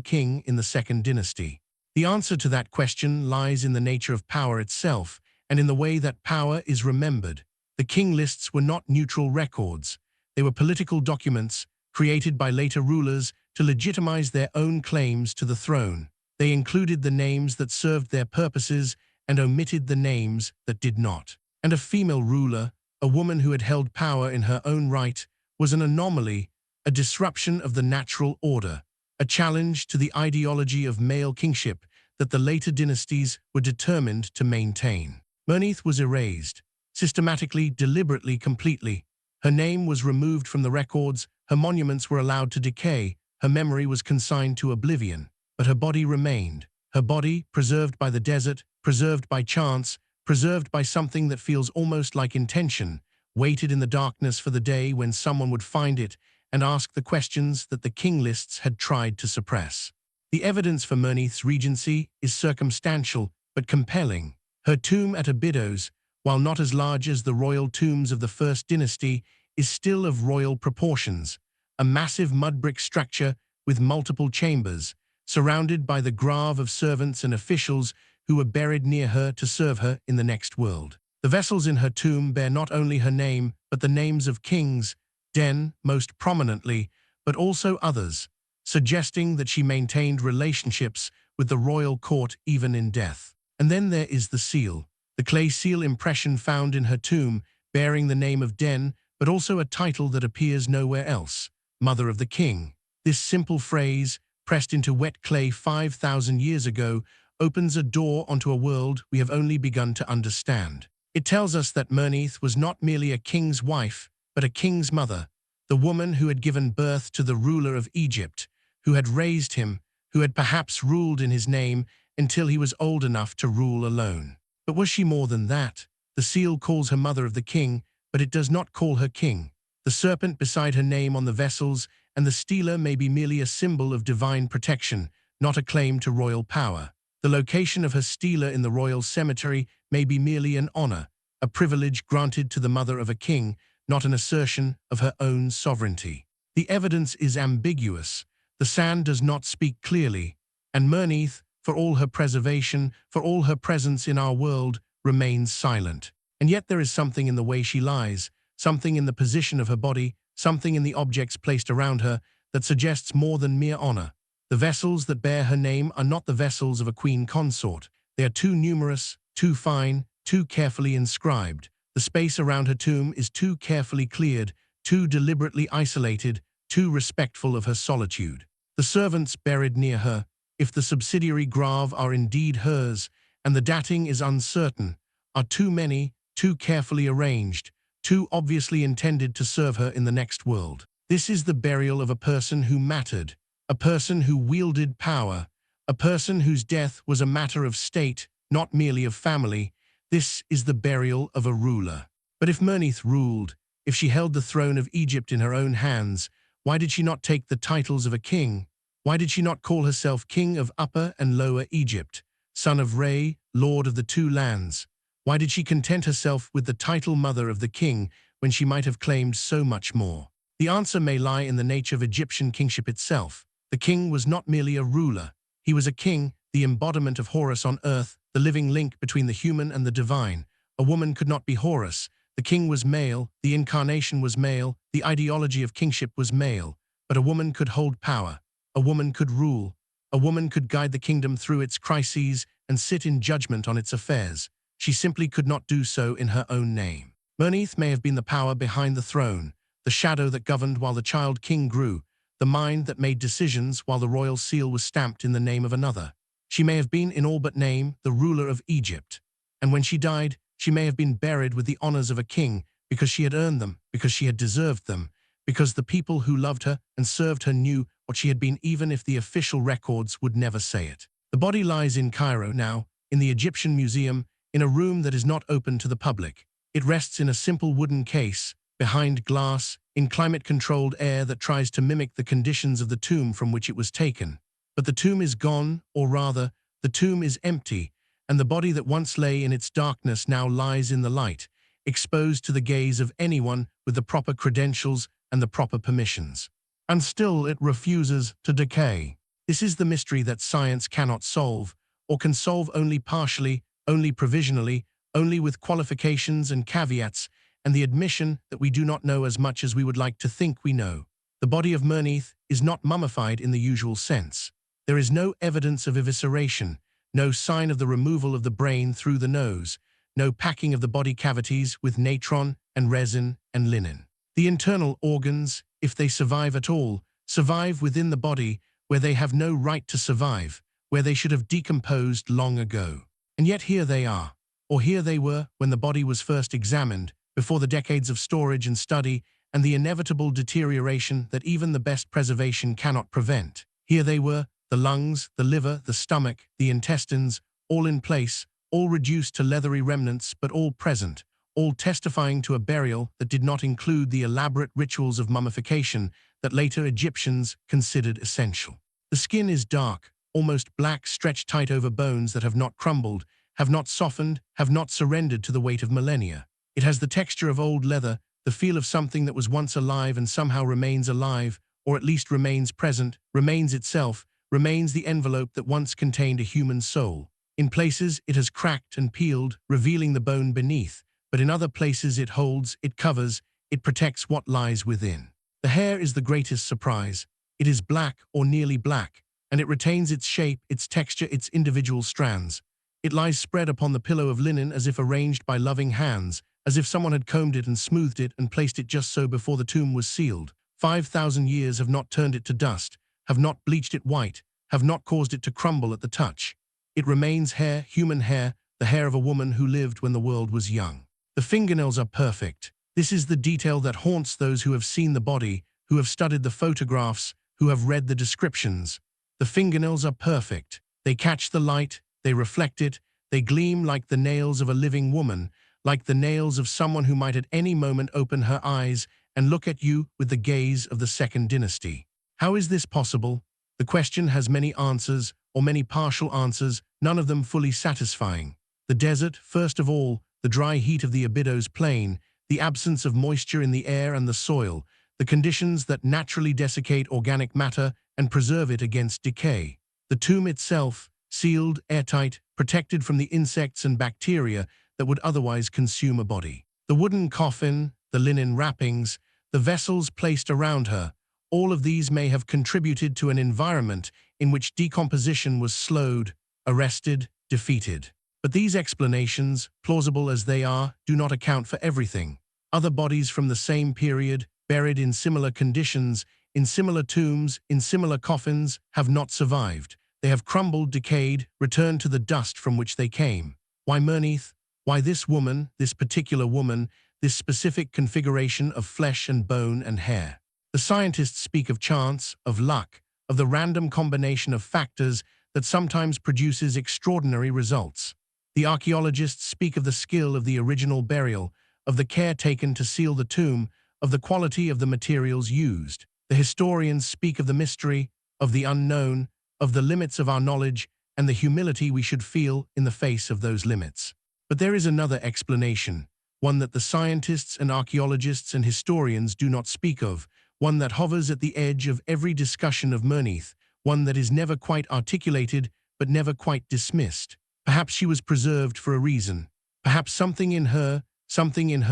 king in the Second Dynasty? The answer to that question lies in the nature of power itself and in the way that power is remembered. The king lists were not neutral records. They were political documents created by later rulers to legitimize their own claims to the throne. They included the names that served their purposes and omitted the names that did not. And a female ruler, a woman who had held power in her own right, was an anomaly, a disruption of the natural order, a challenge to the ideology of male kingship that the later dynasties were determined to maintain. Merneith was erased, systematically, deliberately, completely. Her name was removed from the records, her monuments were allowed to decay, her memory was consigned to oblivion, but her body remained. Her body, preserved by the desert, preserved by chance, preserved by something that feels almost like intention, waited in the darkness for the day when someone would find it and ask the questions that the king lists had tried to suppress. The evidence for Merneith's regency is circumstantial but compelling. Her tomb at Abydos, while not as large as the royal tombs of the First Dynasty, is still of royal proportions, a massive mud brick structure with multiple chambers, surrounded by the grave of servants and officials who were buried near her to serve her in the next world. The vessels in her tomb bear not only her name, but the names of kings, Den most prominently, but also others, suggesting that she maintained relationships with the royal court even in death. And then there is the seal, the clay seal impression found in her tomb, bearing the name of Den, but also a title that appears nowhere else, Mother of the King. This simple phrase, pressed into wet clay 5,000 years ago, opens a door onto a world we have only begun to understand. It tells us that Merneith was not merely a king's wife, but a king's mother, the woman who had given birth to the ruler of Egypt, who had raised him, who had perhaps ruled in his name until he was old enough to rule alone. But was she more than that? The seal calls her mother of the king, but it does not call her king. The serpent beside her name on the vessels and the stela may be merely a symbol of divine protection, not a claim to royal power. The location of her stela in the royal cemetery may be merely an honor, a privilege granted to the mother of a king, not an assertion of her own sovereignty. The evidence is ambiguous. The sand does not speak clearly, and Merneith, for all her preservation, for all her presence in our world, remains silent. And yet there is something in the way she lies, something in the position of her body, something in the objects placed around her that suggests more than mere honor. The vessels that bear her name are not the vessels of a queen consort. They are too numerous, too fine, too carefully inscribed. The space around her tomb is too carefully cleared, too deliberately isolated, too respectful of her solitude. The servants buried near her, if the subsidiary grave are indeed hers, and the dating is uncertain, are too many, too carefully arranged, too obviously intended to serve her in the next world. This is the burial of a person who mattered, a person who wielded power, a person whose death was a matter of state, not merely of family. This is the burial of a ruler. But if Merneith ruled, if she held the throne of Egypt in her own hands, why did she not take the titles of a king? Why did she not call herself King of Upper and Lower Egypt, son of Re, Lord of the Two Lands? Why did she content herself with the title Mother of the King when she might have claimed so much more? The answer may lie in the nature of Egyptian kingship itself. The king was not merely a ruler. He was a king, the embodiment of Horus on earth, the living link between the human and the divine. A woman could not be Horus. The king was male, the incarnation was male, the ideology of kingship was male. But a woman could hold power. A woman could rule. A woman could guide the kingdom through its crises and sit in judgment on its affairs. She simply could not do so in her own name. Merneith may have been the power behind the throne, the shadow that governed while the child king grew, the mind that made decisions while the royal seal was stamped in the name of another. She may have been, in all but name, the ruler of Egypt. And when she died, she may have been buried with the honors of a king because she had earned them, because she had deserved them, because the people who loved her and served her knew what she had been even if the official records would never say it. The body lies in Cairo now, in the Egyptian Museum, in a room that is not open to the public. It rests in a simple wooden case, behind glass, in climate-controlled air that tries to mimic the conditions of the tomb from which it was taken. But the tomb is gone, or rather, the tomb is empty, and the body that once lay in its darkness now lies in the light, exposed to the gaze of anyone with the proper credentials and the proper permissions. And still it refuses to decay. This is the mystery that science cannot solve, or can solve only partially, only provisionally, only with qualifications and caveats, and the admission that we do not know as much as we would like to think we know. The body of Merneith is not mummified in the usual sense. There is no evidence of evisceration, no sign of the removal of the brain through the nose, no packing of the body cavities with natron and resin and linen. The internal organs, if they survive at all, survive within the body where they have no right to survive, where they should have decomposed long ago. And yet here they are, or here they were when the body was first examined, before the decades of storage and study and the inevitable deterioration that even the best preservation cannot prevent. Here they were, the lungs, the liver, the stomach, the intestines, all in place, all reduced to leathery remnants, but all present, all testifying to a burial that did not include the elaborate rituals of mummification that later Egyptians considered essential. The skin is dark, almost black, stretched tight over bones that have not crumbled, have not softened, have not surrendered to the weight of millennia. It has the texture of old leather, the feel of something that was once alive and somehow remains alive, or at least remains present, remains itself, remains the envelope that once contained a human soul. In places, it has cracked and peeled, revealing the bone beneath, but in other places it holds, it covers, it protects what lies within. The hair is the greatest surprise. It is black or nearly black, and it retains its shape, its texture, its individual strands. It lies spread upon the pillow of linen as if arranged by loving hands, as if someone had combed it and smoothed it and placed it just so before the tomb was sealed. 5,000 years have not turned it to dust, have not bleached it white, have not caused it to crumble at the touch. It remains hair, human hair, the hair of a woman who lived when the world was young. The fingernails are perfect. This is the detail that haunts those who have seen the body, who have studied the photographs, who have read the descriptions. The fingernails are perfect. They catch the light, they reflect it, they gleam like the nails of a living woman, like the nails of someone who might at any moment open her eyes and look at you with the gaze of the Second Dynasty. How is this possible? The question has many answers, or many partial answers, none of them fully satisfying. The desert, first of all, the dry heat of the Abydos plain, the absence of moisture in the air and the soil, the conditions that naturally desiccate organic matter and preserve it against decay. The tomb itself, sealed, airtight, protected from the insects and bacteria that would otherwise consume a body. The wooden coffin, the linen wrappings, the vessels placed around her, all of these may have contributed to an environment in which decomposition was slowed, arrested, defeated. But these explanations, plausible as they are, do not account for everything. Other bodies from the same period, buried in similar conditions, in similar tombs, in similar coffins, have not survived. They have crumbled, decayed, returned to the dust from which they came. Why Merneith? Why this woman, this particular woman, this specific configuration of flesh and bone and hair? The scientists speak of chance, of luck, of the random combination of factors that sometimes produces extraordinary results. The archaeologists speak of the skill of the original burial, of the care taken to seal the tomb, of the quality of the materials used. The historians speak of the mystery, of the unknown, of the limits of our knowledge, and the humility we should feel in the face of those limits. But there is another explanation, one that the scientists and archaeologists and historians do not speak of, one that hovers at the edge of every discussion of Merneith, one that is never quite articulated but never quite dismissed. Perhaps she was preserved for a reason. Perhaps something in her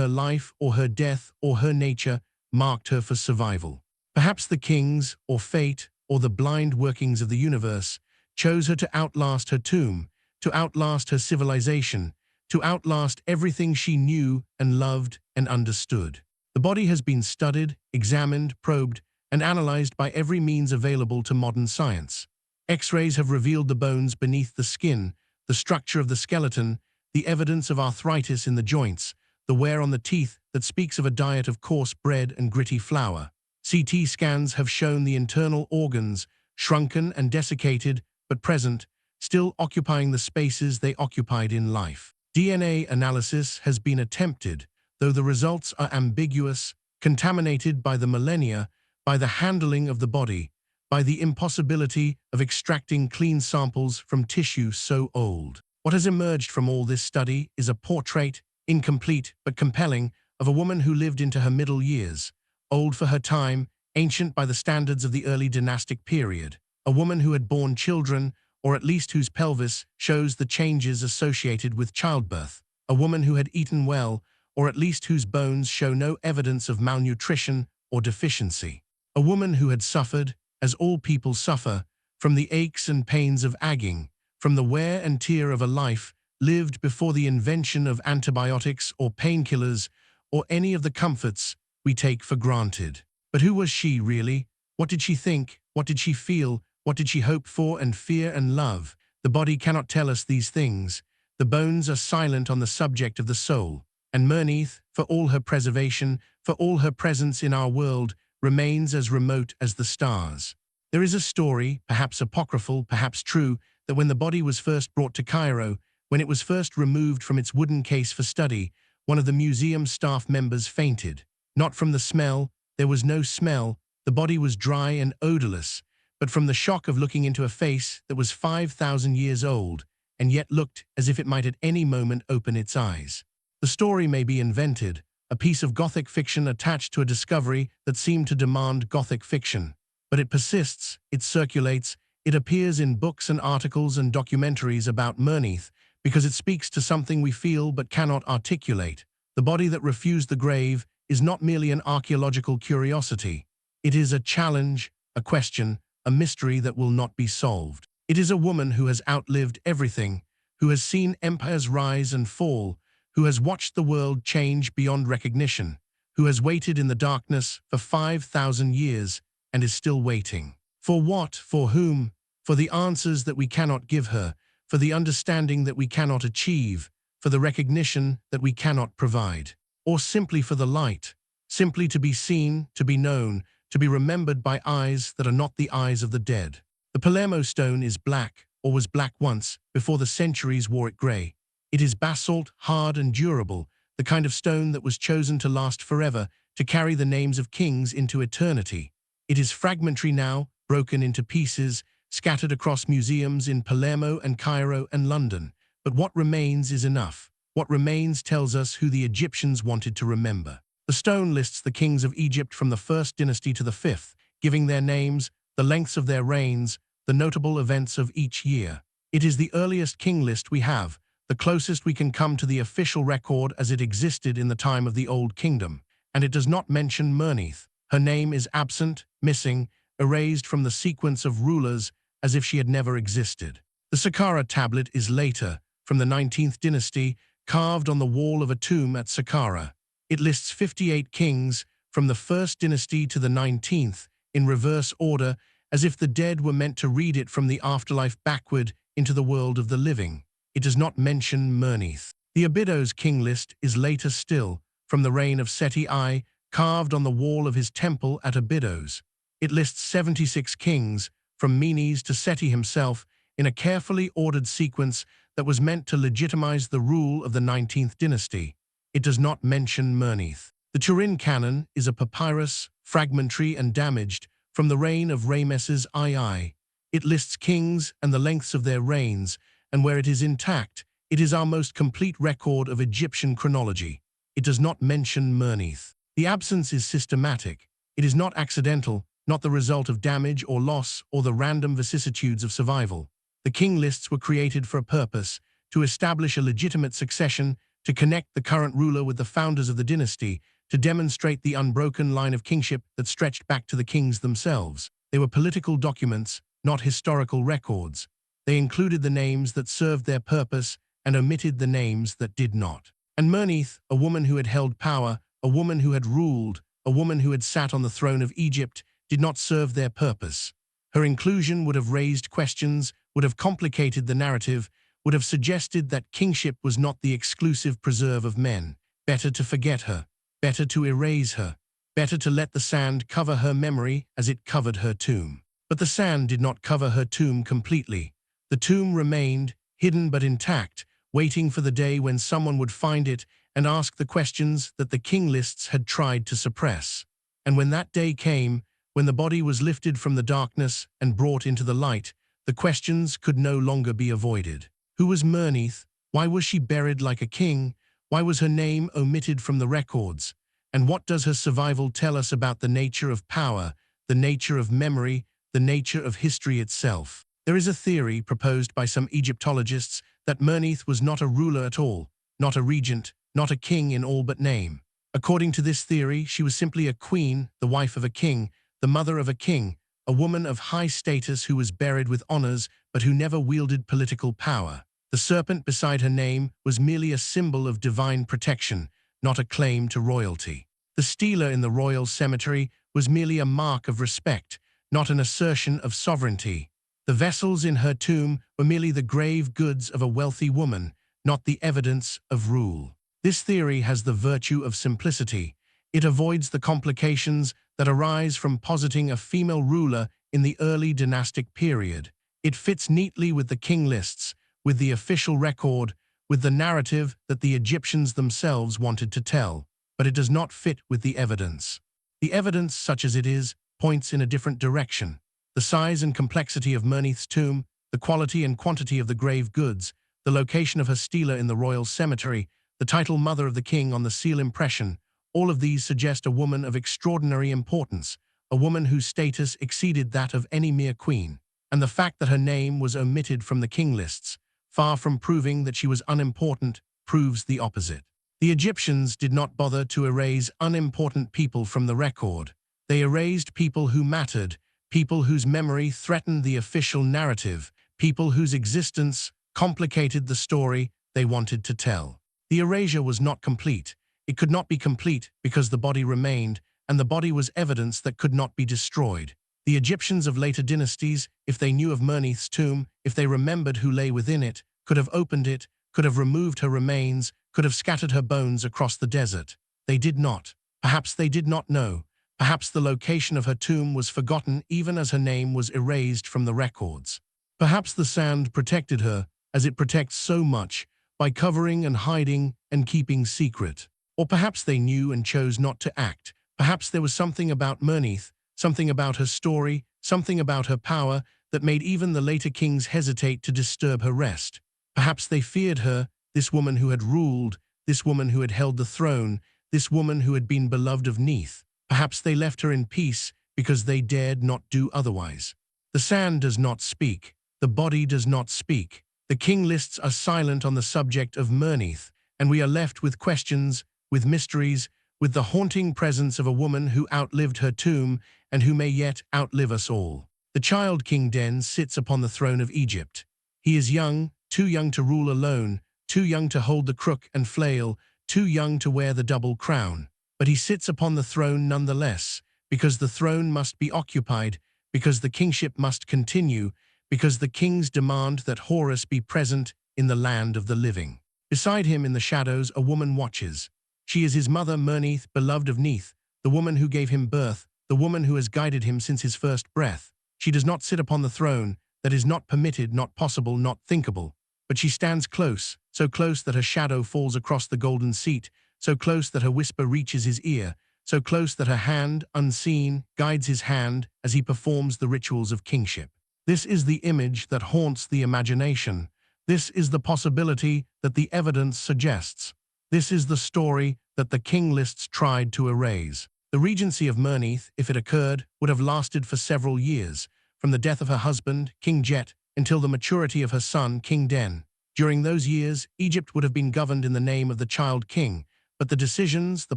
life or her death or her nature marked her for survival. Perhaps the kings, or fate, or the blind workings of the universe chose her to outlast her tomb, to outlast her civilization, to outlast everything she knew and loved and understood. The body has been studied, examined, probed, and analyzed by every means available to modern science. X-rays have revealed the bones beneath the skin, the structure of the skeleton, the evidence of arthritis in the joints, the wear on the teeth that speaks of a diet of coarse bread and gritty flour. CT scans have shown the internal organs, shrunken and desiccated, but present, still occupying the spaces they occupied in life. DNA analysis has been attempted, though the results are ambiguous, contaminated by the millennia, by the handling of the body, by the impossibility of extracting clean samples from tissue so old. What has emerged from all this study is a portrait, incomplete but compelling, of a woman who lived into her middle years, old for her time, ancient by the standards of the early dynastic period, a woman who had borne children, or at least whose pelvis shows the changes associated with childbirth. A woman who had eaten well, or at least whose bones show no evidence of malnutrition or deficiency. A woman who had suffered, as all people suffer, from the aches and pains of aging, from the wear and tear of a life lived before the invention of antibiotics or painkillers or any of the comforts we take for granted. But who was she really? What did she think? What did she feel? What did she hope for and fear and love? The body cannot tell us these things. The bones are silent on the subject of the soul. And Merneith, for all her preservation, for all her presence in our world, remains as remote as the stars. There is a story, perhaps apocryphal, perhaps true, that when the body was first brought to Cairo, when it was first removed from its wooden case for study, one of the museum staff members fainted. Not from the smell, there was no smell, the body was dry and odorless, but from the shock of looking into a face that was 5,000 years old, and yet looked as if it might at any moment open its eyes. The story may be invented, a piece of Gothic fiction attached to a discovery that seemed to demand Gothic fiction. But it persists, it circulates, it appears in books and articles and documentaries about Merneith, because it speaks to something we feel but cannot articulate. The body that refused the grave is not merely an archaeological curiosity. It is a challenge, a question, a mystery that will not be solved. It is a woman who has outlived everything, who has seen empires rise and fall, who has watched the world change beyond recognition, who has waited in the darkness for 5,000 years and is still waiting. For what? For whom? For the answers that we cannot give her, for the understanding that we cannot achieve, for the recognition that we cannot provide, or simply for the light, simply to be seen, to be known, to be remembered by eyes that are not the eyes of the dead. The Palermo stone is black, or was black once, before the centuries wore it grey. It is basalt, hard and durable, the kind of stone that was chosen to last forever, to carry the names of kings into eternity. It is fragmentary now, broken into pieces, scattered across museums in Palermo and Cairo and London. But what remains is enough. What remains tells us who the Egyptians wanted to remember. The stone lists the kings of Egypt from the First Dynasty to the Fifth, giving their names, the lengths of their reigns, the notable events of each year. It is the earliest king list we have, the closest we can come to the official record as it existed in the time of the Old Kingdom, and it does not mention Merneith. Her name is absent, missing, erased from the sequence of rulers as if she had never existed. The Saqqara tablet is later, from the 19th dynasty, carved on the wall of a tomb at Saqqara. It lists 58 kings from the 1st dynasty to the 19th, in reverse order, as if the dead were meant to read it from the afterlife backward into the world of the living. It does not mention Merneith. The Abydos king list is later still, from the reign of Seti I, carved on the wall of his temple at Abydos. It lists 76 kings, from Menes to Seti himself, in a carefully ordered sequence that was meant to legitimize the rule of the 19th dynasty. It does not mention Merneith. The Turin canon is a papyrus, fragmentary and damaged, from the reign of Ramesses II. It lists kings and the lengths of their reigns, and where it is intact, it is our most complete record of Egyptian chronology. It does not mention Merneith. The absence is systematic. It is not accidental, not the result of damage or loss or the random vicissitudes of survival. The king lists were created for a purpose, to establish a legitimate succession, to connect the current ruler with the founders of the dynasty, to demonstrate the unbroken line of kingship that stretched back to the kings themselves. They were political documents, not historical records. They included the names that served their purpose and omitted the names that did not. And Merneith, a woman who had held power, a woman who had ruled, a woman who had sat on the throne of Egypt, did not serve their purpose. Her inclusion would have raised questions, would have complicated the narrative, would have suggested that kingship was not the exclusive preserve of men. Better to forget her, better to erase her, better to let the sand cover her memory as it covered her tomb. But the sand did not cover her tomb completely. The tomb remained, hidden but intact, waiting for the day when someone would find it and ask the questions that the king lists had tried to suppress. And when that day came, when the body was lifted from the darkness and brought into the light, the questions could no longer be avoided. Who was Merneith? Why was she buried like a king? Why was her name omitted from the records? And what does her survival tell us about the nature of power, the nature of memory, the nature of history itself? There is a theory proposed by some Egyptologists that Merneith was not a ruler at all, not a regent, not a king in all but name. According to this theory, she was simply a queen, the wife of a king, the mother of a king, a woman of high status who was buried with honors but who never wielded political power. The serpent beside her name was merely a symbol of divine protection, not a claim to royalty. The stela in the royal cemetery was merely a mark of respect, not an assertion of sovereignty. The vessels in her tomb were merely the grave goods of a wealthy woman, not the evidence of rule. This theory has the virtue of simplicity. It avoids the complications that arise from positing a female ruler in the early dynastic period. It fits neatly with the king lists, with the official record, with the narrative that the Egyptians themselves wanted to tell, but it does not fit with the evidence. The evidence, such as it is, points in a different direction. The size and complexity of Merneith's tomb, the quality and quantity of the grave goods, the location of her stela in the royal cemetery, the title Mother of the King on the seal impression, all of these suggest a woman of extraordinary importance, a woman whose status exceeded that of any mere queen. And the fact that her name was omitted from the king lists, far from proving that she was unimportant, proves the opposite. The Egyptians did not bother to erase unimportant people from the record. They erased people who mattered, people whose memory threatened the official narrative, people whose existence complicated the story they wanted to tell. The erasure was not complete. It could not be complete because the body remained, and the body was evidence that could not be destroyed. The Egyptians of later dynasties, if they knew of Merneith's tomb, if they remembered who lay within it, could have opened it, could have removed her remains, could have scattered her bones across the desert. They did not. Perhaps they did not know. Perhaps the location of her tomb was forgotten even as her name was erased from the records. Perhaps the sand protected her, as it protects so much, by covering and hiding and keeping secret. Or perhaps they knew and chose not to act. Perhaps there was something about Merneith, something about her story, something about her power that made even the later kings hesitate to disturb her rest. Perhaps they feared her, this woman who had ruled, this woman who had held the throne, this woman who had been beloved of Neith. Perhaps they left her in peace because they dared not do otherwise. The sand does not speak. The body does not speak. The king lists are silent on the subject of Merneith, and we are left with questions, with mysteries, with the haunting presence of a woman who outlived her tomb and who may yet outlive us all. The child King Den sits upon the throne of Egypt. He is young, too young to rule alone, too young to hold the crook and flail, too young to wear the double crown. But he sits upon the throne nonetheless, because the throne must be occupied, because the kingship must continue, because the kings demand that Horus be present in the land of the living. Beside him in the shadows a woman watches. She is his mother Merneith, beloved of Neith, the woman who gave him birth, the woman who has guided him since his first breath. She does not sit upon the throne. That is not permitted, not possible, not thinkable. But she stands close, so close that her shadow falls across the golden seat, so close that her whisper reaches his ear, so close that her hand, unseen, guides his hand as he performs the rituals of kingship. This is the image that haunts the imagination. This is the possibility that the evidence suggests. This is the story that the king lists tried to erase. The regency of Merneith, if it occurred, would have lasted for several years, from the death of her husband, King Jet, until the maturity of her son, King Den. During those years, Egypt would have been governed in the name of the child king, but the decisions, the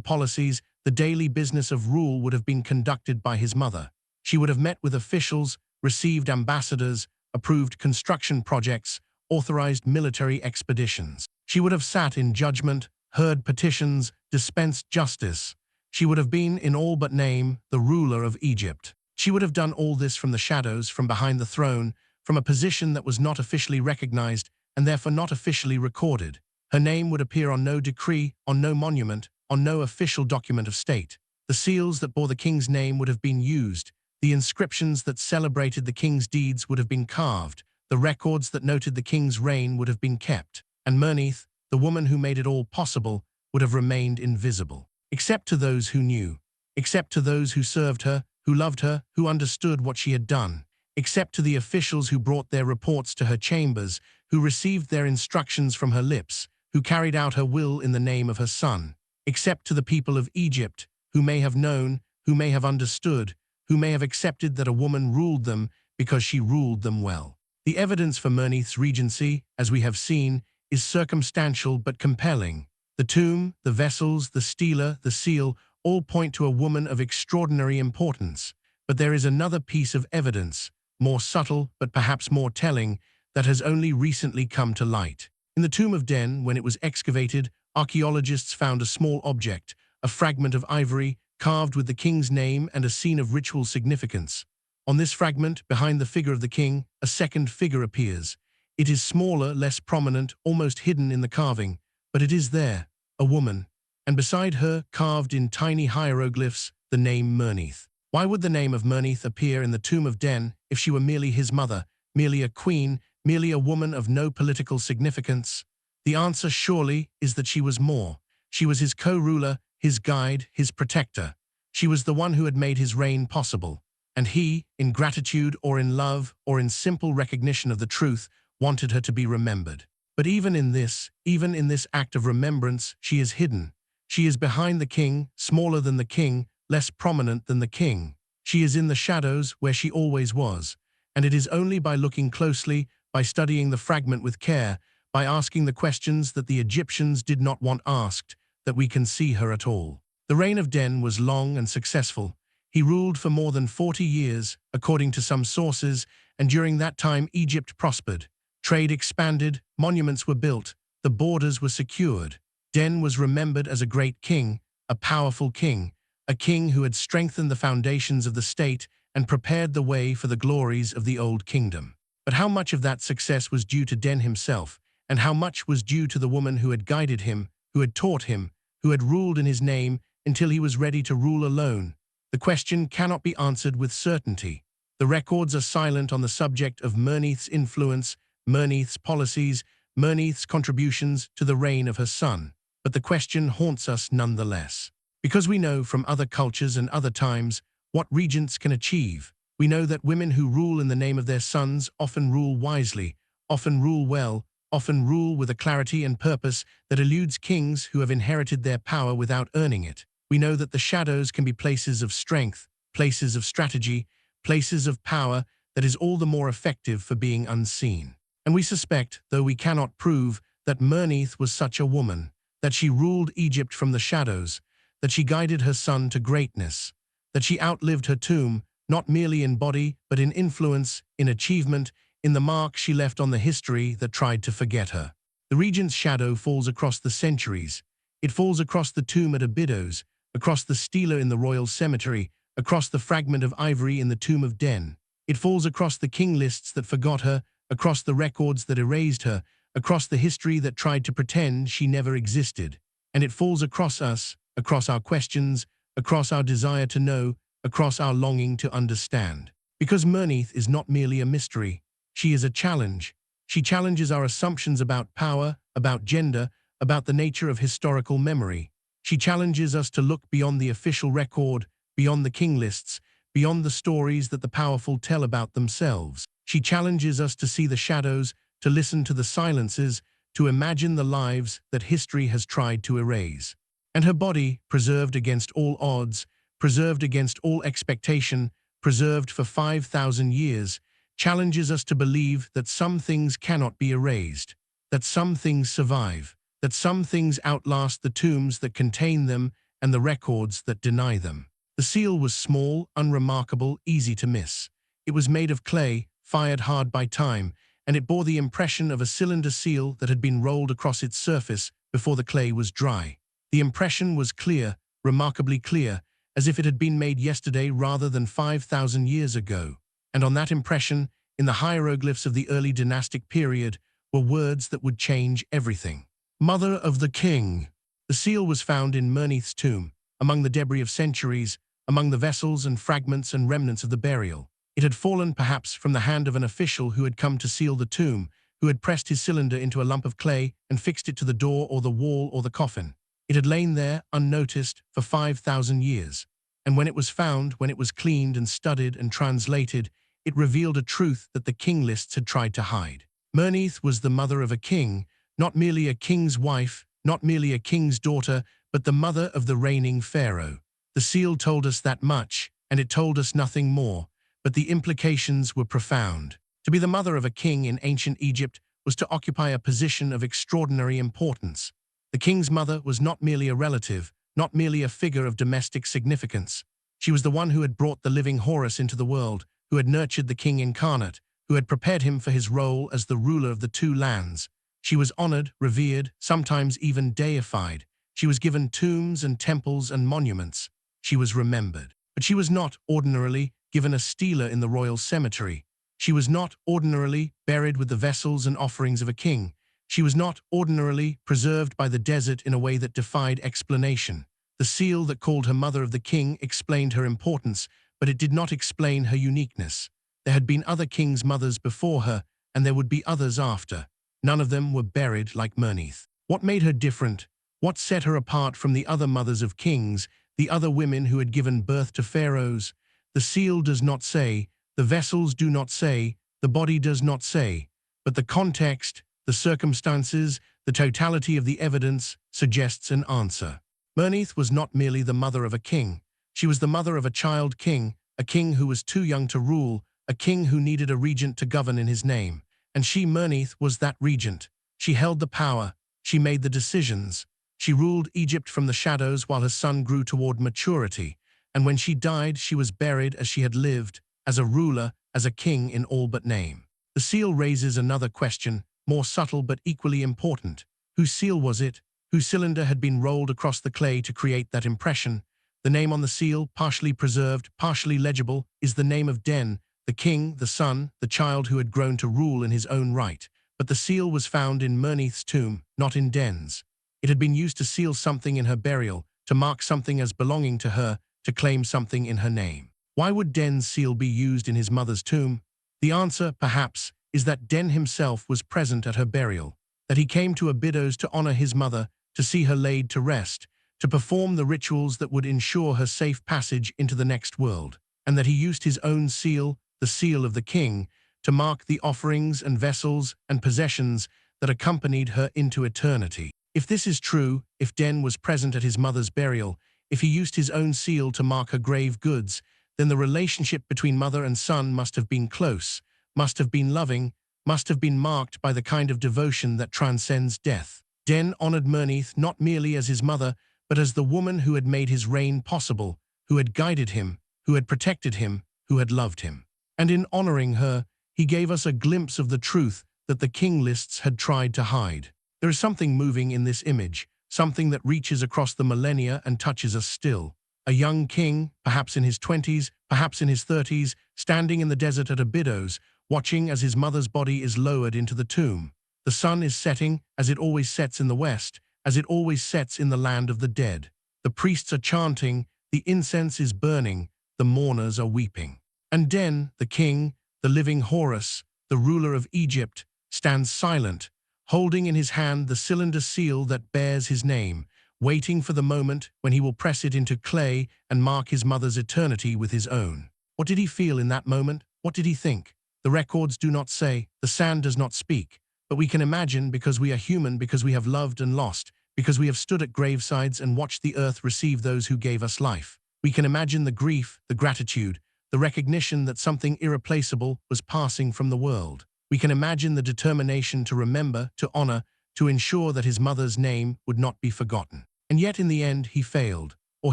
policies, the daily business of rule would have been conducted by his mother. She would have met with officials, received ambassadors, approved construction projects, authorized military expeditions. She would have sat in judgment, heard petitions, dispensed justice. She would have been, in all but name, the ruler of Egypt. She would have done all this from the shadows, from behind the throne, from a position that was not officially recognized and therefore not officially recorded. Her name would appear on no decree, on no monument, on no official document of state. The seals that bore the king's name would have been used. The inscriptions that celebrated the king's deeds would have been carved. The records that noted the king's reign would have been kept. And Merneith, the woman who made it all possible, would have remained invisible. Except to those who knew. Except to those who served her, who loved her, who understood what she had done. Except to the officials who brought their reports to her chambers, who received their instructions from her lips, who carried out her will in the name of her son. Except to the people of Egypt, who may have known, who may have understood, who may have accepted that a woman ruled them because she ruled them well. The evidence for Merneith's regency, as we have seen, is circumstantial but compelling. The tomb, the vessels, the stela, the seal, all point to a woman of extraordinary importance. But there is another piece of evidence, more subtle but perhaps more telling, that has only recently come to light. In the tomb of Den, when it was excavated, archaeologists found a small object, a fragment of ivory, carved with the king's name and a scene of ritual significance. On this fragment, behind the figure of the king, a second figure appears. It is smaller, less prominent, almost hidden in the carving, but it is there, a woman. And beside her, carved in tiny hieroglyphs, the name Merneith. Why would the name of Merneith appear in the tomb of Den if she were merely his mother, merely a queen, merely a woman of no political significance? The answer surely is that she was more. She was his co-ruler, his guide, his protector. She was the one who had made his reign possible. And he, in gratitude or in love or in simple recognition of the truth, wanted her to be remembered. But even in this act of remembrance, she is hidden. She is behind the king, smaller than the king, less prominent than the king. She is in the shadows where she always was. And it is only by looking closely, by studying the fragment with care, by asking the questions that the Egyptians did not want asked, that we can see her at all. The reign of Den was long and successful. He ruled for more than 40 years, according to some sources, and during that time Egypt prospered. Trade expanded, monuments were built, the borders were secured. Den was remembered as a great king, a powerful king, a king who had strengthened the foundations of the state and prepared the way for the glories of the old kingdom. But how much of that success was due to Den himself, and how much was due to the woman who had guided him, who had taught him, who had ruled in his name until he was ready to rule alone? The question cannot be answered with certainty. The records are silent on the subject of Merneith's influence, Merneith's policies, Merneith's contributions to the reign of her son. But the question haunts us nonetheless. Because we know from other cultures and other times what regents can achieve. We know that women who rule in the name of their sons often rule wisely, often rule well, often rule with a clarity and purpose that eludes kings who have inherited their power without earning it. We know that the shadows can be places of strength, places of strategy, places of power that is all the more effective for being unseen. And we suspect, though we cannot prove, that Merneith was such a woman, that she ruled Egypt from the shadows, that she guided her son to greatness, that she outlived her tomb, not merely in body, but in influence, in achievement, in the mark she left on the history that tried to forget her. The regent's shadow falls across the centuries. It falls across the tomb at Abydos, across the stela in the royal cemetery, across the fragment of ivory in the tomb of Den. It falls across the king lists that forgot her, across the records that erased her, across the history that tried to pretend she never existed. And it falls across us, across our questions, across our desire to know, across our longing to understand. Because Merneith is not merely a mystery, she is a challenge. She challenges our assumptions about power, about gender, about the nature of historical memory. She challenges us to look beyond the official record, beyond the king lists, beyond the stories that the powerful tell about themselves. She challenges us to see the shadows, to listen to the silences, to imagine the lives that history has tried to erase. And her body, preserved against all odds, preserved against all expectation, preserved for 5,000 years, challenges us to believe that some things cannot be erased, that some things survive, that some things outlast the tombs that contain them and the records that deny them. The seal was small, unremarkable, easy to miss. It was made of clay, fired hard by time, and it bore the impression of a cylinder seal that had been rolled across its surface before the clay was dry. The impression was clear, remarkably clear, as if it had been made yesterday rather than 5,000 years ago. And on that impression, in the hieroglyphs of the early dynastic period, were words that would change everything. Mother of the King. The seal was found in Merneith's tomb, among the debris of centuries, among the vessels and fragments and remnants of the burial. It had fallen perhaps from the hand of an official who had come to seal the tomb, who had pressed his cylinder into a lump of clay and fixed it to the door or the wall or the coffin. It had lain there, unnoticed, for 5,000 years. And when it was found, when it was cleaned and studied and translated, it revealed a truth that the king lists had tried to hide. Merneith was the mother of a king, not merely a king's wife, not merely a king's daughter, but the mother of the reigning pharaoh. The seal told us that much, and it told us nothing more, but the implications were profound. To be the mother of a king in ancient Egypt was to occupy a position of extraordinary importance. The king's mother was not merely a relative, not merely a figure of domestic significance. She was the one who had brought the living Horus into the world, who had nurtured the king incarnate, who had prepared him for his role as the ruler of the two lands. She was honored, revered, sometimes even deified. She was given tombs and temples and monuments. She was remembered. But she was not ordinarily given a stela in the royal cemetery. She was not ordinarily buried with the vessels and offerings of a king. She was not ordinarily preserved by the desert in a way that defied explanation. The seal that called her mother of the king explained her importance, but it did not explain her uniqueness. There had been other kings' mothers before her, and there would be others after. None of them were buried like Merneith. What made her different? What set her apart from the other mothers of kings, the other women who had given birth to pharaohs? The seal does not say, the vessels do not say, the body does not say, but the context, the circumstances, the totality of the evidence suggests an answer. Merneith was not merely the mother of a king. She was the mother of a child king, a king who was too young to rule, a king who needed a regent to govern in his name. And she, Merneith, was that regent. She held the power. She made the decisions. She ruled Egypt from the shadows while her son grew toward maturity. And when she died, she was buried as she had lived, as a ruler, as a king in all but name. The seal raises another question, more subtle but equally important. Whose seal was it? Whose cylinder had been rolled across the clay to create that impression? The name on the seal, partially preserved, partially legible, is the name of Den, the king, the son, the child who had grown to rule in his own right. But the seal was found in Merneith's tomb, not in Den's. It had been used to seal something in her burial, to mark something as belonging to her, to claim something in her name. Why would Den's seal be used in his mother's tomb? The answer, perhaps, is that Den himself was present at her burial, that he came to Abydos to honor his mother, to see her laid to rest, to perform the rituals that would ensure her safe passage into the next world, and that he used his own seal, the seal of the king, to mark the offerings and vessels and possessions that accompanied her into eternity. If this is true, if Den was present at his mother's burial, if he used his own seal to mark her grave goods, then the relationship between mother and son must have been close, must have been loving, must have been marked by the kind of devotion that transcends death. Den honored Merneith not merely as his mother, but as the woman who had made his reign possible, who had guided him, who had protected him, who had loved him. And in honoring her, he gave us a glimpse of the truth that the king lists had tried to hide. There is something moving in this image, something that reaches across the millennia and touches us still. A young king, perhaps in his 20s, perhaps in his 30s, standing in the desert at Abydos, watching as his mother's body is lowered into the tomb. The sun is setting, as it always sets in the west, as it always sets in the land of the dead. The priests are chanting, the incense is burning, the mourners are weeping. And Den, the king, the living Horus, the ruler of Egypt, stands silent, holding in his hand the cylinder seal that bears his name, waiting for the moment when he will press it into clay and mark his mother's eternity with his own. What did he feel in that moment? What did he think? The records do not say, the sand does not speak, but we can imagine because we are human, because we have loved and lost, because we have stood at gravesides and watched the earth receive those who gave us life. We can imagine the grief, the gratitude, the recognition that something irreplaceable was passing from the world. We can imagine the determination to remember, to honor, to ensure that his mother's name would not be forgotten. And yet in the end he failed, or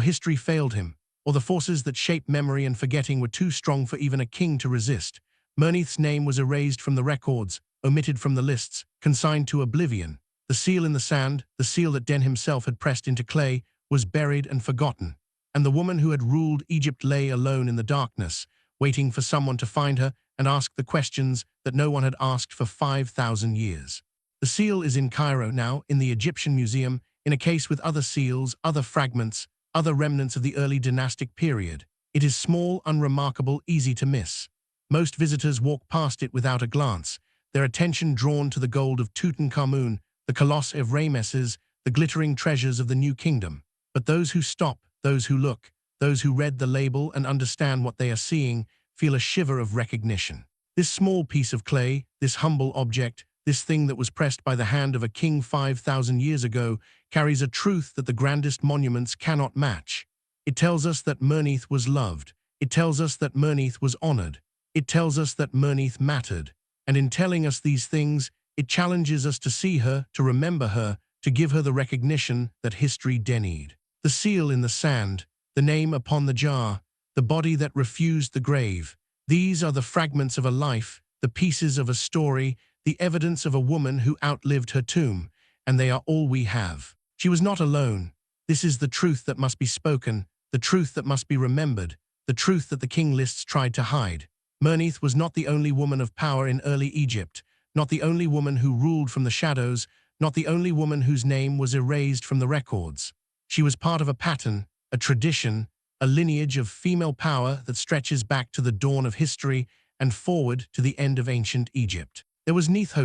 history failed him, or the forces that shape memory and forgetting were too strong for even a king to resist. Merneith's name was erased from the records, omitted from the lists, consigned to oblivion. The seal in the sand, the seal that Den himself had pressed into clay, was buried and forgotten. And the woman who had ruled Egypt lay alone in the darkness, waiting for someone to find her and ask the questions that no one had asked for 5,000 years. The seal is in Cairo now, in the Egyptian Museum, in a case with other seals, other fragments, other remnants of the early dynastic period. It is small, unremarkable, easy to miss. Most visitors walk past it without a glance, their attention drawn to the gold of Tutankhamun, the coloss of Ramesses, the glittering treasures of the New Kingdom. But those who stop, those who look, those who read the label and understand what they are seeing, feel a shiver of recognition. This small piece of clay, this humble object, this thing that was pressed by the hand of a king 5,000 years ago, carries a truth that the grandest monuments cannot match. It tells us that Merneith was loved. It tells us that Merneith was honored. It tells us that Merneith mattered. And in telling us these things, it challenges us to see her, to remember her, to give her the recognition that history denied. The seal in the sand, the name upon the jar, the body that refused the grave. These are the fragments of a life, the pieces of a story, the evidence of a woman who outlived her tomb, and they are all we have. She was not alone. This is the truth that must be spoken, the truth that must be remembered, the truth that the king lists tried to hide. Merneith was not the only woman of power in early Egypt, not the only woman who ruled from the shadows, not the only woman whose name was erased from the records. She was part of a pattern, a tradition, a lineage of female power that stretches back to the dawn of history and forward to the end of ancient Egypt. There was Neith,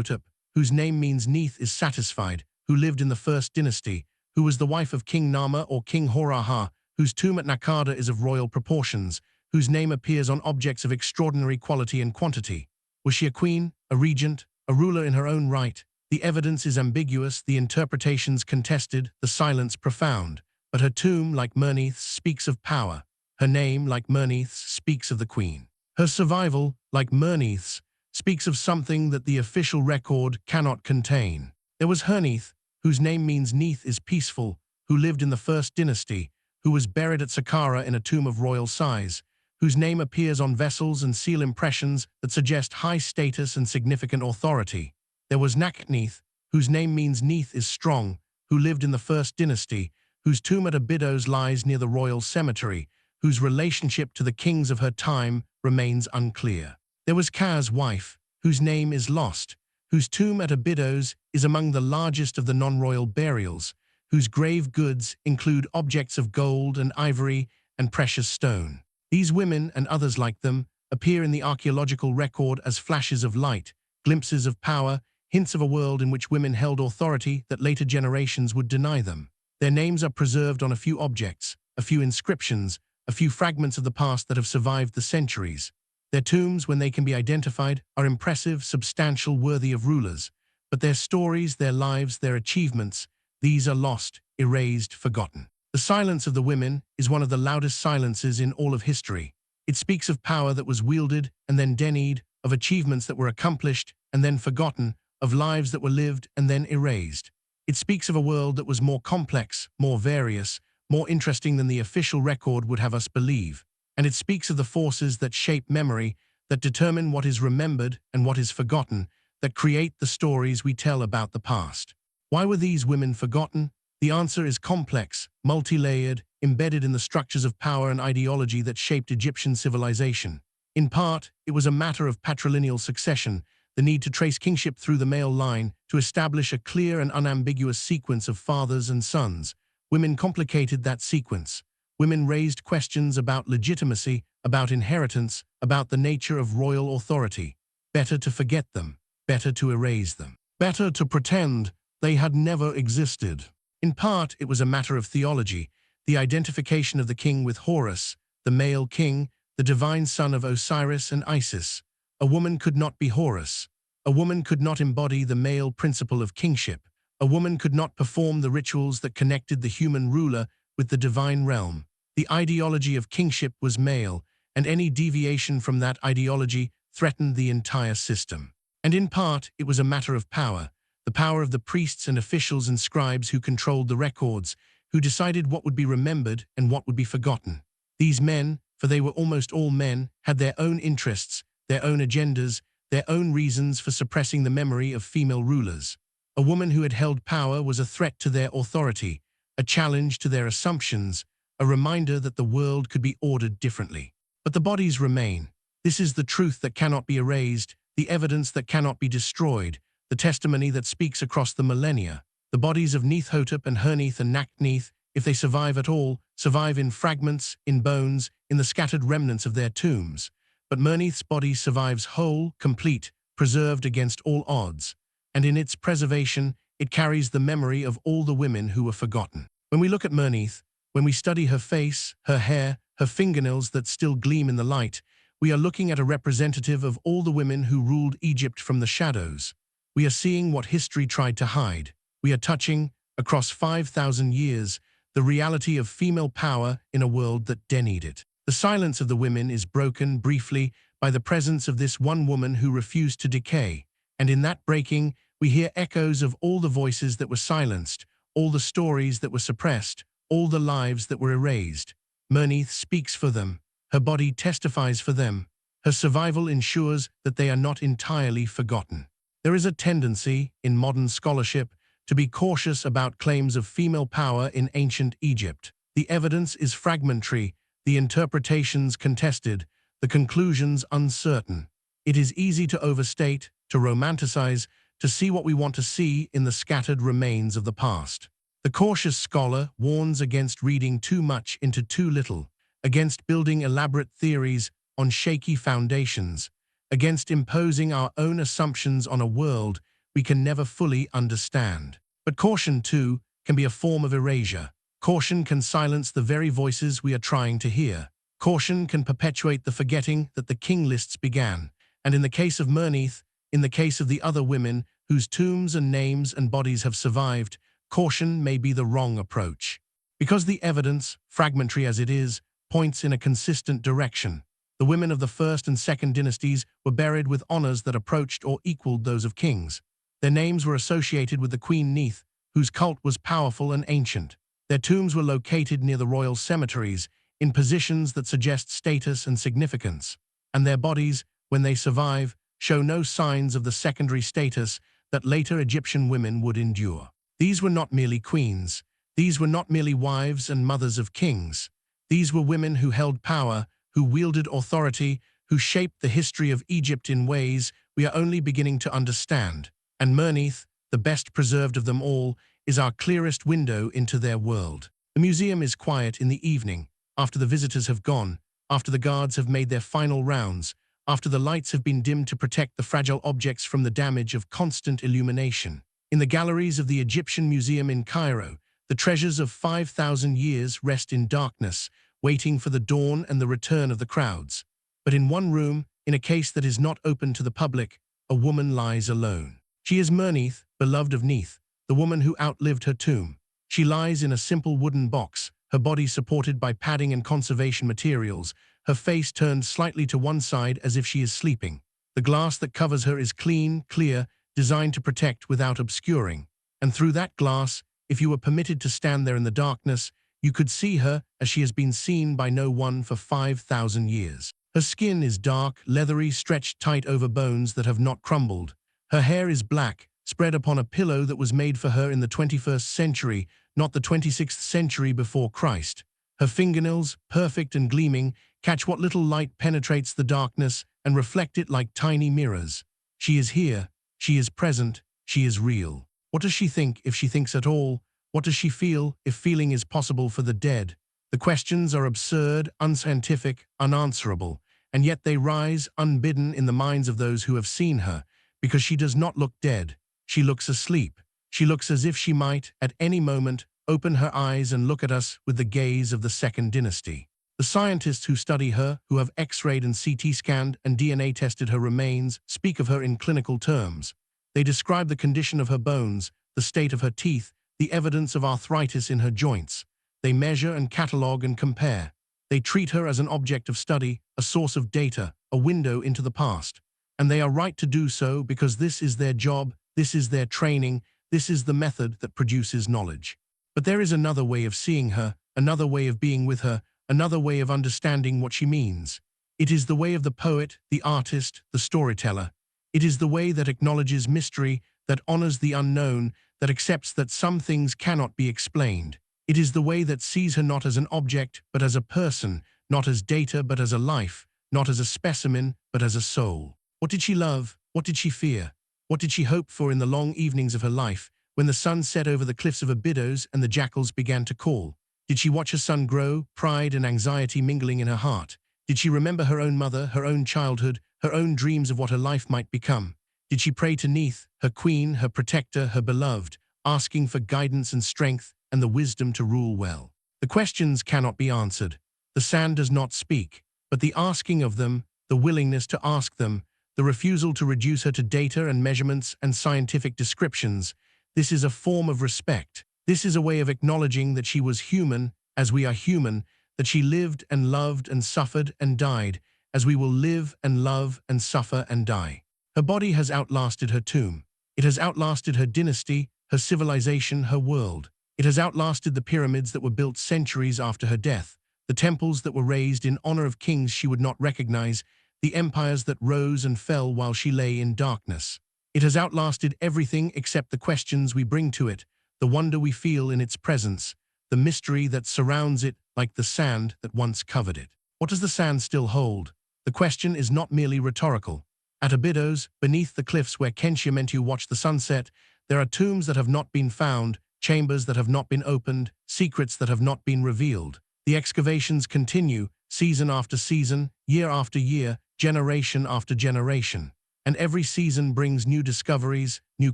whose name means Neith is satisfied, who lived in the First Dynasty, who was the wife of King Nama or King Horaha, whose tomb at Nakada is of royal proportions, whose name appears on objects of extraordinary quality and quantity. Was she a queen, a regent, a ruler in her own right? The evidence is ambiguous, the interpretations contested, the silence profound. But her tomb, like Merneith's, speaks of power. Her name, like Merneith's, speaks of the queen. Her survival, like Merneith's, speaks of something that the official record cannot contain. There was Herneith, whose name means Neith is peaceful, who lived in the First Dynasty, who was buried at Saqqara in a tomb of royal size, whose name appears on vessels and seal impressions that suggest high status and significant authority. There was Neith, whose name means Neith is strong, who lived in the First Dynasty, whose tomb at Abydos lies near the royal cemetery, whose relationship to the kings of her time remains unclear. There was Ka's wife, whose name is lost, whose tomb at Abydos is among the largest of the non-royal burials, whose grave goods include objects of gold and ivory and precious stone. These women, and others like them, appear in the archaeological record as flashes of light, glimpses of power, hints of a world in which women held authority that later generations would deny them. Their names are preserved on a few objects, a few inscriptions, a few fragments of the past that have survived the centuries. Their tombs, when they can be identified, are impressive, substantial, worthy of rulers. But their stories, their lives, their achievements, these are lost, erased, forgotten. The silence of the women is one of the loudest silences in all of history. It speaks of power that was wielded and then denied, of achievements that were accomplished and then forgotten, of lives that were lived and then erased. It speaks of a world that was more complex, more various, more interesting than the official record would have us believe. And it speaks of the forces that shape memory, that determine what is remembered and what is forgotten, that create the stories we tell about the past. Why were these women forgotten? The answer is complex, multi-layered, embedded in the structures of power and ideology that shaped Egyptian civilization. In part, it was a matter of patrilineal succession, the need to trace kingship through the male line, to establish a clear and unambiguous sequence of fathers and sons. Women complicated that sequence. Women raised questions about legitimacy, about inheritance, about the nature of royal authority. Better to forget them, better to erase them, better to pretend they had never existed. In part, it was a matter of theology, the identification of the king with Horus, the male king, the divine son of Osiris and Isis. A woman could not be Horus. A woman could not embody the male principle of kingship. A woman could not perform the rituals that connected the human ruler with the divine realm. The ideology of kingship was male, and any deviation from that ideology threatened the entire system. And in part, it was a matter of power, the power of the priests and officials and scribes who controlled the records, who decided what would be remembered and what would be forgotten. These men, for they were almost all men, had their own interests, their own agendas, their own reasons for suppressing the memory of female rulers. A woman who had held power was a threat to their authority, a challenge to their assumptions, a reminder that the world could be ordered differently. But the bodies remain. This is the truth that cannot be erased, the evidence that cannot be destroyed, the testimony that speaks across the millennia. The bodies of Neith and Herneith and Neith, if they survive at all, survive in fragments, in bones, in the scattered remnants of their tombs. But Merneith's body survives whole, complete, preserved against all odds. And in its preservation, it carries the memory of all the women who were forgotten. When we look at Merneith, when we study her face, her hair, her fingernails that still gleam in the light, we are looking at a representative of all the women who ruled Egypt from the shadows. We are seeing what history tried to hide. We are touching, across 5,000 years, the reality of female power in a world that denied it. The silence of the women is broken briefly by the presence of this one woman who refused to decay. And in that breaking, we hear echoes of all the voices that were silenced, all the stories that were suppressed, all the lives that were erased. Merneith speaks for them. Her body testifies for them. Her survival ensures that they are not entirely forgotten. There is a tendency, in modern scholarship, to be cautious about claims of female power in ancient Egypt. The evidence is fragmentary, the interpretations contested, the conclusions uncertain. It is easy to overstate, to romanticize, to see what we want to see in the scattered remains of the past. The cautious scholar warns against reading too much into too little, against building elaborate theories on shaky foundations, against imposing our own assumptions on a world we can never fully understand. But caution, too, can be a form of erasure. Caution can silence the very voices we are trying to hear. Caution can perpetuate the forgetting that the king lists began. And in the case of Merneith, in the case of the other women whose tombs and names and bodies have survived, caution may be the wrong approach. Because the evidence, fragmentary as it is, points in a consistent direction. The women of the First and Second Dynasties were buried with honors that approached or equaled those of kings. Their names were associated with the Queen Neith, whose cult was powerful and ancient. Their tombs were located near the royal cemeteries, in positions that suggest status and significance. And their bodies, when they survive, show no signs of the secondary status that later Egyptian women would endure. These were not merely queens. These were not merely wives and mothers of kings. These were women who held power, who wielded authority, who shaped the history of Egypt in ways we are only beginning to understand. And Merneith, the best preserved of them all, is our clearest window into their world. The museum is quiet in the evening, after the visitors have gone, after the guards have made their final rounds, after the lights have been dimmed to protect the fragile objects from the damage of constant illumination. In the galleries of the Egyptian Museum in Cairo, the treasures of 5,000 years rest in darkness, waiting for the dawn and the return of the crowds. But in one room, in a case that is not open to the public, a woman lies alone. She is Merneith, beloved of Neith, the woman who outlived her tomb. She lies in a simple wooden box, her body supported by padding and conservation materials, her face turned slightly to one side as if she is sleeping. The glass that covers her is clean, clear, designed to protect without obscuring. And through that glass, if you were permitted to stand there in the darkness, you could see her as she has been seen by no one for 5,000 years. Her skin is dark, leathery, stretched tight over bones that have not crumbled. Her hair is black, spread upon a pillow that was made for her in the 21st century, not the 26th century before Christ. Her fingernails, perfect and gleaming, catch what little light penetrates the darkness and reflect it like tiny mirrors. She is here, she is present, she is real. What does she think, if she thinks at all? What does she feel, if feeling is possible for the dead? The questions are absurd, unscientific, unanswerable, and yet they rise unbidden in the minds of those who have seen her, because she does not look dead. She looks asleep. She looks as if she might, at any moment, open her eyes and look at us with the gaze of the Second Dynasty. The scientists who study her, who have X-rayed and CT scanned and DNA tested her remains, speak of her in clinical terms. They describe the condition of her bones, the state of her teeth, the evidence of arthritis in her joints. They measure and catalogue and compare. They treat her as an object of study, a source of data, a window into the past. And they are right to do so because this is their job, this is their training, this is the method that produces knowledge. But there is another way of seeing her, another way of being with her, another way of understanding what she means. It is the way of the poet, the artist, the storyteller. It is the way that acknowledges mystery, that honors the unknown, that accepts that some things cannot be explained. It is the way that sees her not as an object, but as a person, not as data, but as a life, not as a specimen, but as a soul. What did she love? What did she fear? What did she hope for in the long evenings of her life, when the sun set over the cliffs of Abydos and the jackals began to call? Did she watch her son grow, pride and anxiety mingling in her heart? Did she remember her own mother, her own childhood, her own dreams of what her life might become? Did she pray to Neith, her queen, her protector, her beloved, asking for guidance and strength and the wisdom to rule well? The questions cannot be answered. The sand does not speak, but the asking of them, the willingness to ask them, the refusal to reduce her to data and measurements and scientific descriptions, this is a form of respect. This is a way of acknowledging that she was human, as we are human, that she lived and loved and suffered and died, as we will live and love and suffer and die. Her body has outlasted her tomb. It has outlasted her dynasty, her civilization, her world. It has outlasted the pyramids that were built centuries after her death, the temples that were raised in honor of kings she would not recognize, the empires that rose and fell while she lay in darkness. It has outlasted everything except the questions we bring to it, the wonder we feel in its presence, the mystery that surrounds it like the sand that once covered it. What does the sand still hold? The question is not merely rhetorical. At Abydos, beneath the cliffs where Mentu watched the sunset, there are tombs that have not been found, chambers that have not been opened, secrets that have not been revealed. The excavations continue, season after season, year after year, generation after generation. And every season brings new discoveries, new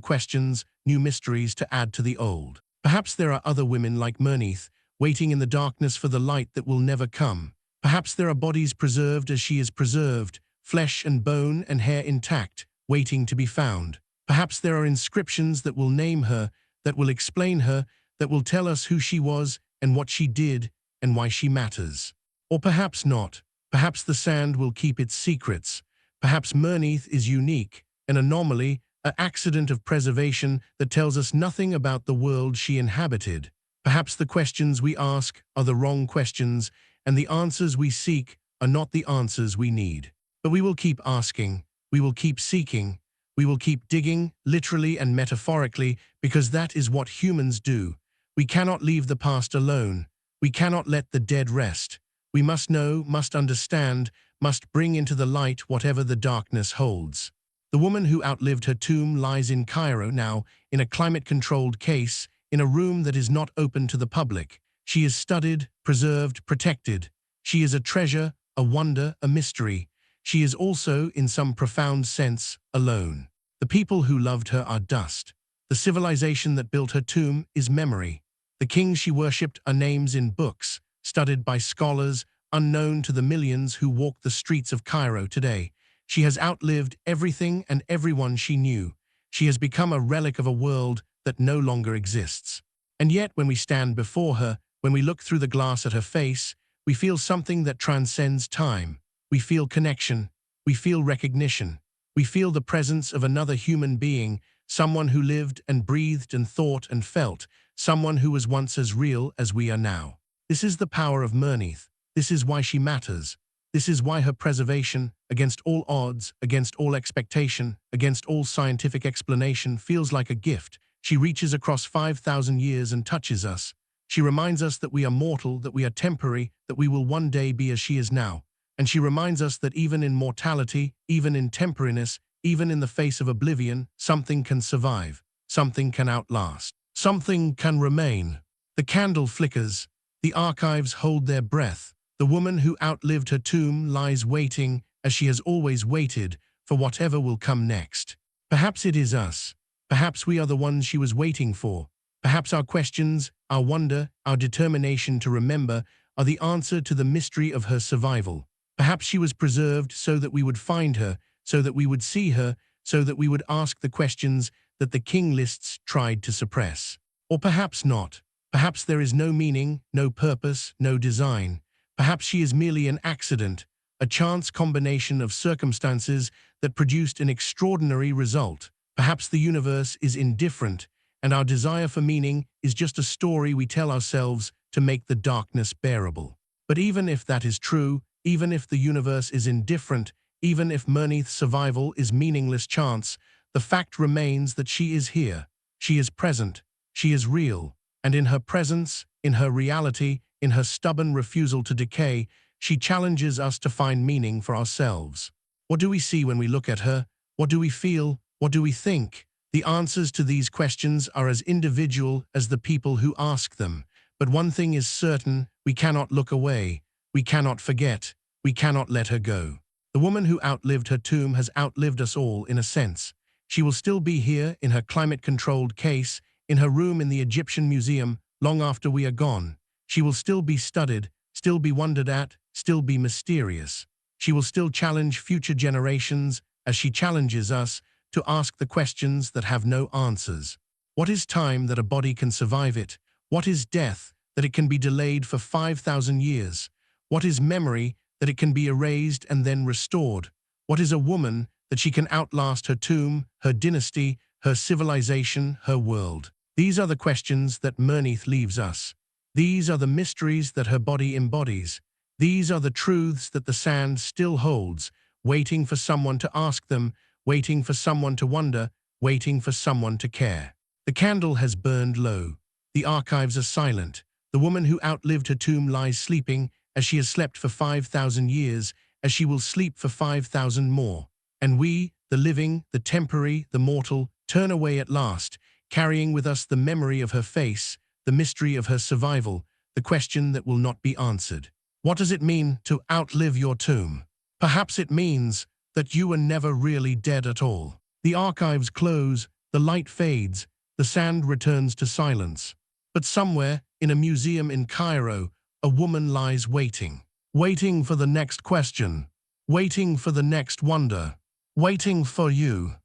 questions, new mysteries to add to the old. Perhaps there are other women like Merneith, waiting in the darkness for the light that will never come. Perhaps there are bodies preserved as she is preserved, flesh and bone and hair intact, waiting to be found. Perhaps there are inscriptions that will name her, that will explain her, that will tell us who she was and what she did and why she matters. Or perhaps not. Perhaps the sand will keep its secrets. Perhaps Merneith is unique, an anomaly, an accident of preservation that tells us nothing about the world she inhabited. Perhaps the questions we ask are the wrong questions, and the answers we seek are not the answers we need. But we will keep asking, we will keep seeking, we will keep digging, literally and metaphorically, because that is what humans do. We cannot leave the past alone. We cannot let the dead rest. We must know, must understand, must bring into the light whatever the darkness holds. The woman who outlived her tomb lies in Cairo now, in a climate-controlled case, in a room that is not open to the public. She is studied, preserved, protected. She is a treasure, a wonder, a mystery. She is also, in some profound sense, alone. The people who loved her are dust. The civilization that built her tomb is memory. The kings she worshipped are names in books, studied by scholars, unknown to the millions who walk the streets of Cairo today. She has outlived everything and everyone she knew. She has become a relic of a world that no longer exists. And yet, when we stand before her, when we look through the glass at her face, we feel something that transcends time. We feel connection. We feel recognition. We feel the presence of another human being, someone who lived and breathed and thought and felt, someone who was once as real as we are now. This is the power of Merneith. This is why she matters. This is why her preservation, against all odds, against all expectation, against all scientific explanation, feels like a gift. She reaches across 5,000 years and touches us. She reminds us that we are mortal, that we are temporary, that we will one day be as she is now. And she reminds us that even in mortality, even in temporariness, even in the face of oblivion, something can survive, something can outlast, something can remain. The candle flickers. The archives hold their breath. The woman who outlived her tomb lies waiting, as she has always waited, for whatever will come next. Perhaps it is us. Perhaps we are the ones she was waiting for. Perhaps our questions, our wonder, our determination to remember are the answer to the mystery of her survival. Perhaps she was preserved so that we would find her, so that we would see her, so that we would ask the questions that the king lists tried to suppress. Or perhaps not. Perhaps there is no meaning, no purpose, no design. Perhaps she is merely an accident, a chance combination of circumstances that produced an extraordinary result. Perhaps the universe is indifferent, and our desire for meaning is just a story we tell ourselves to make the darkness bearable. But even if that is true, even if the universe is indifferent, even if Merneith's survival is meaningless chance, the fact remains that she is here. She is present. She is real. And in her presence, in her reality, in her stubborn refusal to decay, she challenges us to find meaning for ourselves. What do we see when we look at her? What do we feel? What do we think? The answers to these questions are as individual as the people who ask them. But one thing is certain, we cannot look away. We cannot forget. We cannot let her go. The woman who outlived her tomb has outlived us all in a sense. She will still be here in her climate-controlled case, in her room in the Egyptian Museum, long after we are gone. She will still be studied, still be wondered at, still be mysterious. She will still challenge future generations as she challenges us to ask the questions that have no answers. What is time that a body can survive it? What is death that it can be delayed for 5,000 years? What is memory that it can be erased and then restored? What is a woman that she can outlast her tomb, her dynasty, her civilization, her world? These are the questions that Merneith leaves us. These are the mysteries that her body embodies. These are the truths that the sand still holds, waiting for someone to ask them, waiting for someone to wonder, waiting for someone to care. The candle has burned low. The archives are silent. The woman who outlived her tomb lies sleeping, as she has slept for 5,000 years, as she will sleep for 5,000 more. And we, the living, the temporary, the mortal, turn away at last, carrying with us the memory of her face, the mystery of her survival, the question that will not be answered. What does it mean to outlive your tomb? Perhaps it means that you were never really dead at all. The archives close, the light fades, the sand returns to silence. But somewhere, in a museum in Cairo, a woman lies waiting. Waiting for the next question. Waiting for the next wonder. Waiting for you.